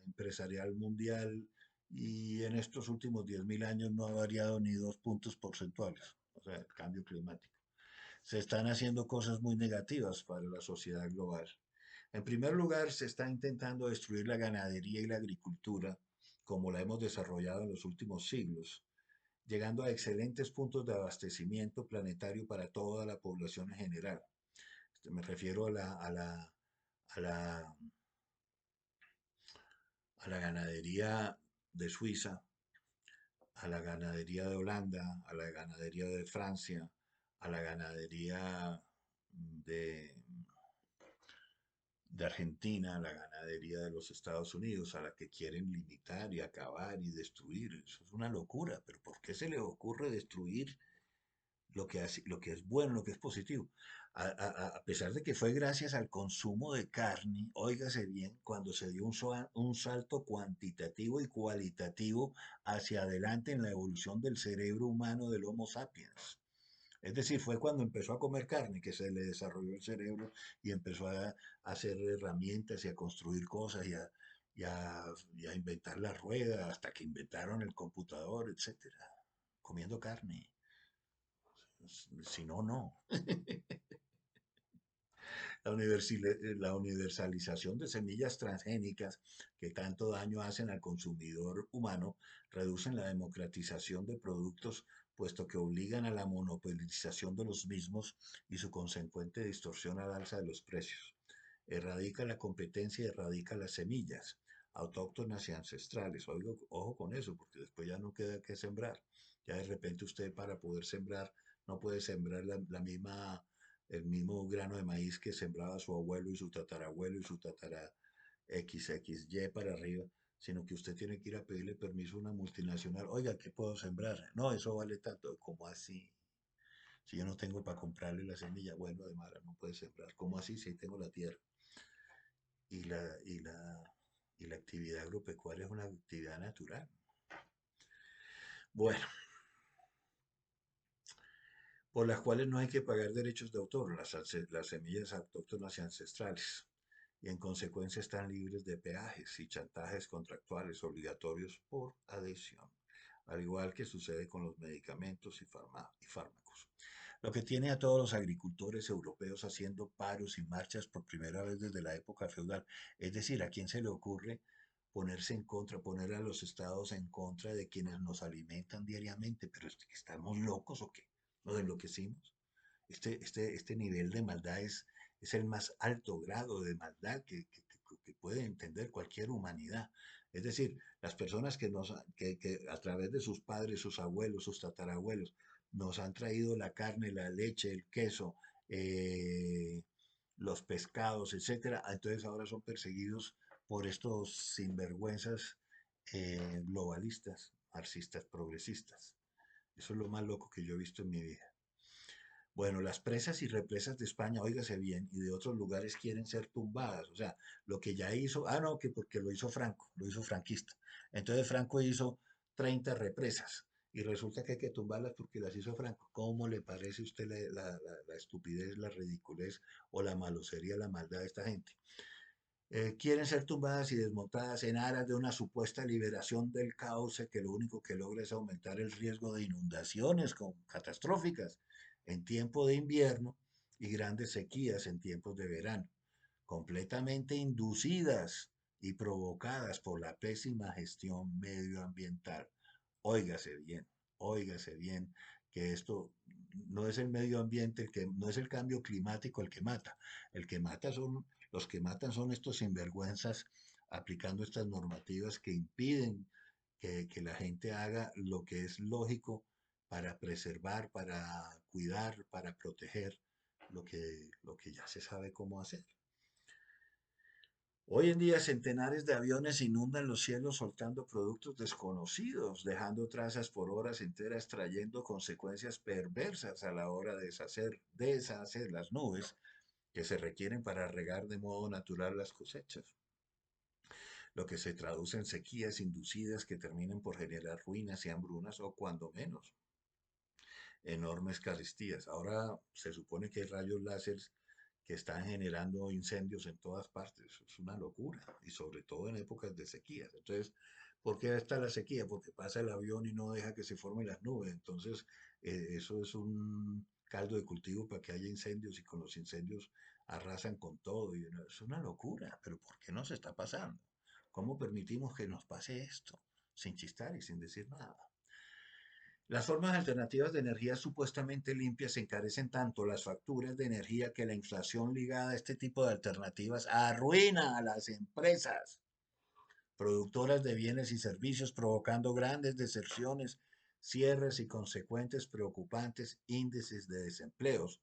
empresarial mundial, y en estos últimos 10.000 años no ha variado ni 2 puntos porcentuales, o sea, el cambio climático. Se están haciendo cosas muy negativas para la sociedad global. En primer lugar, se está intentando destruir la ganadería y la agricultura como la hemos desarrollado en los últimos siglos, llegando a excelentes puntos de abastecimiento planetario para toda la población en general. Me refiero a la, a la ganadería de Suiza, a la ganadería de Holanda, a la ganadería de Francia, a la ganadería de, de Argentina, a la ganadería de los Estados Unidos, a la que quieren limitar y acabar y destruir. Eso es una locura, pero ¿por qué se les ocurre destruir lo que es bueno, lo que es positivo? A pesar de que fue gracias al consumo de carne, óigase bien, cuando se dio un salto cuantitativo y cualitativo hacia adelante en la evolución del cerebro humano del Homo sapiens. Es decir, fue cuando empezó a comer carne que se le desarrolló el cerebro y empezó a hacer herramientas y a construir cosas y a inventar la rueda hasta que inventaron el computador, etcétera, comiendo carne. Si no, no. La universalización de semillas transgénicas que tanto daño hacen al consumidor humano reducen la democratización de productos, puesto que obligan a la monopolización de los mismos y su consecuente distorsión al alza de los precios. Erradica la competencia y erradica las semillas autóctonas y ancestrales. Ojo con eso, porque después ya no queda que sembrar. Ya de repente usted, para poder sembrar, no puede sembrar el mismo grano de maíz que sembraba su abuelo y su tatarabuelo y su tatara XXY para arriba, sino que usted tiene que ir a pedirle permiso a una multinacional. Oiga, ¿qué puedo sembrar? No, eso vale tanto. ¿Cómo así? Si yo no tengo para comprarle la semilla, bueno, de Mara, no puede sembrar. ¿Cómo así? Si tengo la tierra. Y la actividad agropecuaria es una actividad natural. Bueno, por las cuales no hay que pagar derechos de autor, las semillas autóctonas y ancestrales, y en consecuencia están libres de peajes y chantajes contractuales obligatorios por adhesión, al igual que sucede con los medicamentos y fármacos. Lo que tiene a todos los agricultores europeos haciendo paros y marchas por primera vez desde la época feudal. Es decir, ¿a quién se le ocurre ponerse en contra, poner a los estados en contra de quienes nos alimentan diariamente? ¿Pero es que estamos locos o qué? ¿Nos enloquecimos? Este nivel de maldad es el más alto grado de maldad que puede entender cualquier humanidad. Es decir, las personas que a través de sus padres, sus abuelos, sus tatarabuelos, nos han traído la carne, la leche, el queso, eh, los pescados, etcétera, entonces ahora son perseguidos por estos sinvergüenzas globalistas, marxistas, progresistas. Eso es lo más loco que yo he visto en mi vida. Bueno, las presas y represas de España, óigase bien, y de otros lugares quieren ser tumbadas. O sea, lo que ya hizo, no, que porque lo hizo Franco, lo hizo franquista. Entonces Franco hizo 30 represas y resulta que hay que tumbarlas porque las hizo Franco. ¿Cómo le parece a usted la estupidez, la ridiculez o la malosería, la maldad de esta gente? Quieren ser tumbadas y desmontadas en aras de una supuesta liberación del cauce que lo único que logra es aumentar el riesgo de inundaciones catastróficas en tiempo de invierno y grandes sequías en tiempos de verano, completamente inducidas y provocadas por la pésima gestión medioambiental. Óigase óigase bien, que esto no es el medio ambiente no es el cambio climático el que mata son los que matan son estos sinvergüenzas aplicando estas normativas que impiden que la gente haga lo que es lógico para preservar, para cuidar, para proteger lo que ya se sabe cómo hacer. Hoy en día centenares de aviones inundan los cielos soltando productos desconocidos, dejando trazas por horas enteras, trayendo consecuencias perversas a la hora de deshacer las nubes que se requieren para regar de modo natural las cosechas, lo que se traduce en sequías inducidas que terminan por generar ruinas y hambrunas o cuando menos enormes carestías. Ahora se supone que hay rayos láser que están generando incendios en todas partes. Es una locura y sobre todo en épocas de sequías. Entonces, ¿por qué está la sequía? Porque pasa el avión y no deja que se formen las nubes. Entonces, eso es un caldo de cultivo para que haya incendios y con los incendios arrasan con todo. Y es una locura, pero ¿por qué nos está pasando? ¿Cómo permitimos que nos pase esto sin chistar y sin decir nada? Las formas alternativas de energía supuestamente limpias encarecen tanto las facturas de energía que la inflación ligada a este tipo de alternativas arruina a las empresas productoras de bienes y servicios, provocando grandes deserciones, cierres y consecuentes preocupantes índices de desempleos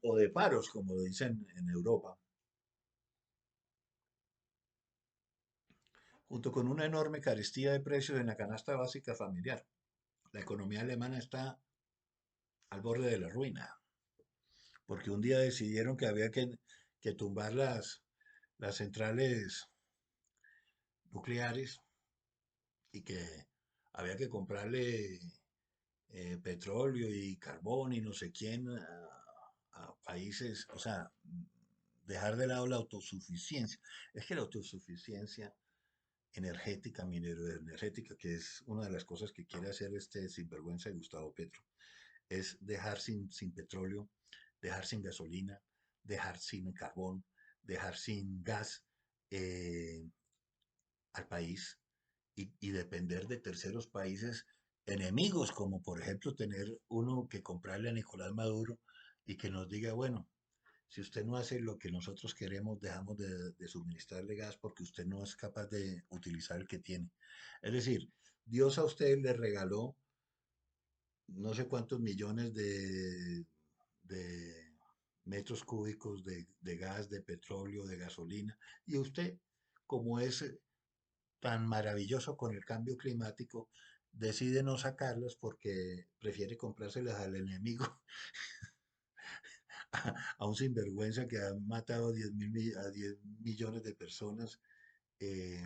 o de paros, como lo dicen en Europa, junto con una enorme carestía de precios en la canasta básica familiar. La economía alemana está al borde de la ruina, porque un día decidieron que había que tumbar las centrales nucleares y que había que comprarle petróleo y carbón y no sé quién a países, o sea, dejar de lado la autosuficiencia. Es que la autosuficiencia energética, minero-energética, que es una de las cosas que quiere hacer este sinvergüenza de Gustavo Petro, es dejar sin petróleo, dejar sin gasolina, dejar sin carbón, dejar sin gas eh, al país y depender de terceros países enemigos, como por ejemplo tener uno que comprarle a Nicolás Maduro y que nos diga, bueno, si usted no hace lo que nosotros queremos, dejamos de suministrarle gas porque usted no es capaz de utilizar el que tiene. Es decir, Dios a usted le regaló no sé cuántos millones de metros cúbicos de gas, de petróleo, de gasolina, y usted, como es tan maravilloso con el cambio climático, decide no sacarlas porque prefiere comprárselas al enemigo, a un sinvergüenza que ha matado a 10 millones de personas, eh,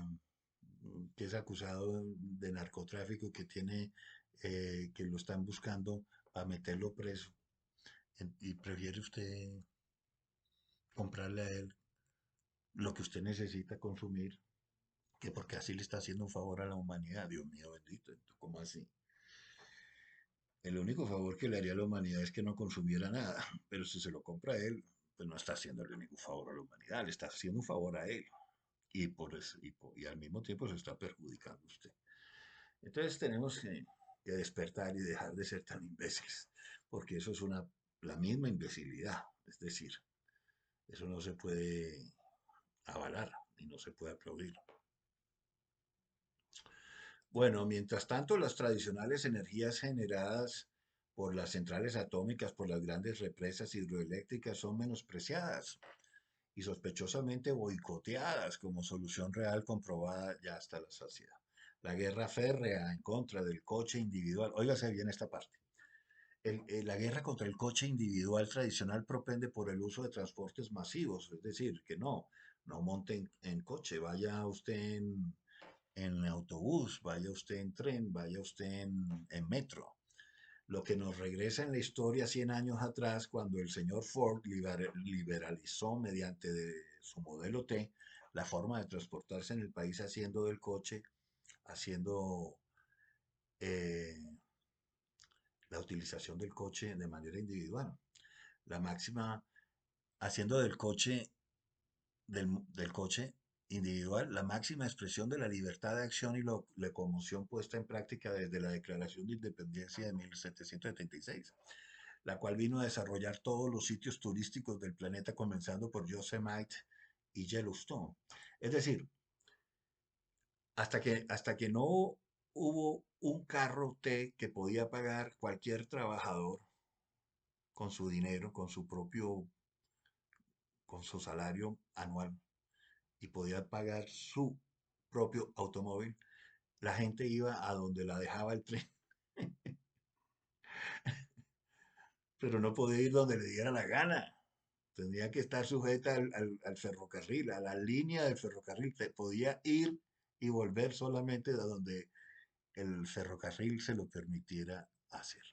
que es acusado de narcotráfico, que lo están buscando para meterlo preso. Y prefiere usted comprarle a él lo que usted necesita consumir, que porque así le está haciendo un favor a la humanidad. Dios mío bendito, ¿cómo así? El único favor que le haría a la humanidad es que no consumiera nada, pero si se lo compra a él, pues no está haciéndole ningún favor a la humanidad, le está haciendo un favor a él y al mismo tiempo se está perjudicando usted. Entonces tenemos que que despertar y dejar de ser tan imbéciles, porque eso es la misma imbecilidad, es decir, eso no se puede avalar y no se puede aplaudir. Bueno, mientras tanto, las tradicionales energías generadas por las centrales atómicas, por las grandes represas hidroeléctricas, son menospreciadas y sospechosamente boicoteadas como solución real comprobada ya hasta la saciedad. La guerra férrea en contra del coche individual. Óigase bien esta parte. La guerra contra el coche individual tradicional propende por el uso de transportes masivos, es decir, que no monte en coche, vaya usted en autobús, vaya usted en tren, vaya usted en metro. Lo que nos regresa en la historia 100 años atrás, cuando el señor Ford liberalizó mediante su modelo T la forma de transportarse en el país haciendo del coche, haciendo eh, la utilización del coche de manera individual. La máxima, haciendo del coche individual la máxima expresión de la libertad de acción y locomoción puesta en práctica desde la Declaración de Independencia de 1776, la cual vino a desarrollar todos los sitios turísticos del planeta, comenzando por Yosemite y Yellowstone. Es decir, hasta que no hubo un carro T que podía pagar cualquier trabajador con su dinero, con su salario anual, y podía pagar su propio automóvil, la gente iba a donde la dejaba el tren, pero no podía ir donde le diera la gana. Tenía que estar sujeta al ferrocarril, a la línea del ferrocarril. Podía ir y volver solamente de donde el ferrocarril se lo permitiera hacer,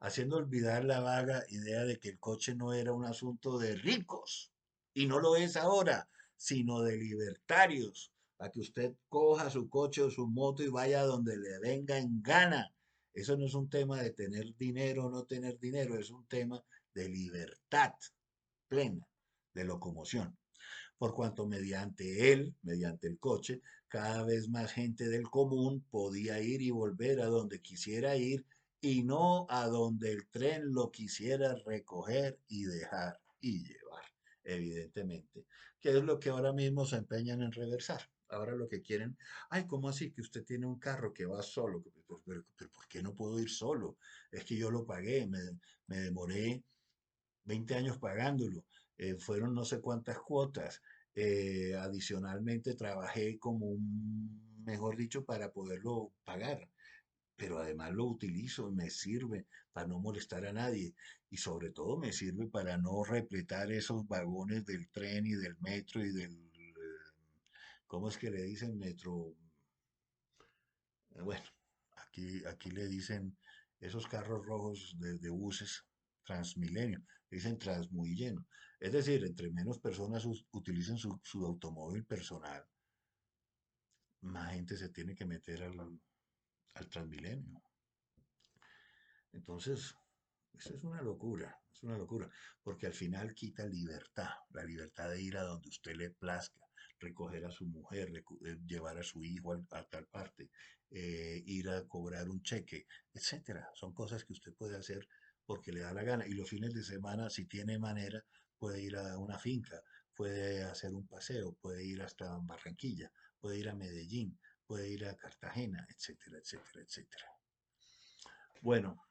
haciendo olvidar la vaga idea de que el coche no era un asunto de ricos, y no lo es ahora, sino de libertarios, a que usted coja su coche o su moto y vaya donde le venga en gana. Eso no es un tema de tener dinero o no tener dinero, es un tema de libertad plena de locomoción, por cuanto mediante el coche, cada vez más gente del común podía ir y volver a donde quisiera ir y no a donde el tren lo quisiera recoger y dejar y llevar, evidentemente, que es lo que ahora mismo se empeñan en reversar. Ahora lo que quieren, ay, ¿cómo así que usted tiene un carro que va solo? Pero ¿por qué no puedo ir solo? Es que yo lo pagué, me demoré 20 años pagándolo, fueron no sé cuántas cuotas. Adicionalmente trabajé como un, mejor dicho, para poderlo pagar, pero además lo utilizo y me sirve para no molestar a nadie y sobre todo me sirve para no repletar esos vagones del tren y del metro y ¿cómo es que le dicen metro? Bueno, aquí le dicen esos carros rojos de buses Transmilenio, le dicen Transmuy lleno. Es decir, entre menos personas utilicen su automóvil personal, más gente se tiene que meter al Transmilenio. Entonces, eso es una locura, porque al final quita libertad, la libertad de ir a donde usted le plazca, recoger a su mujer, llevar a su hijo a tal parte, ir a cobrar un cheque, etcétera. Son cosas que usted puede hacer porque le da la gana. Y los fines de semana, si tiene manera, puede ir a una finca, puede hacer un paseo, puede ir hasta Barranquilla, puede ir a Medellín, puede ir a Cartagena, etcétera, etcétera, etcétera. Bueno,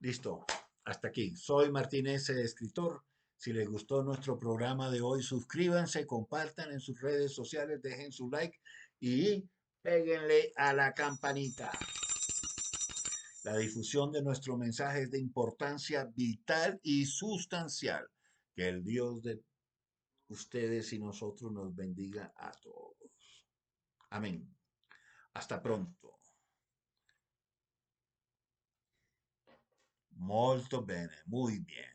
listo, hasta aquí. Soy Martínez, escritor. Si les gustó nuestro programa de hoy, suscríbanse, compartan en sus redes sociales, dejen su like y péguenle a la campanita. La difusión de nuestro mensaje es de importancia vital y sustancial. Que el Dios de ustedes y nosotros nos bendiga a todos. Amén. Hasta pronto. Molto bene, muy bien.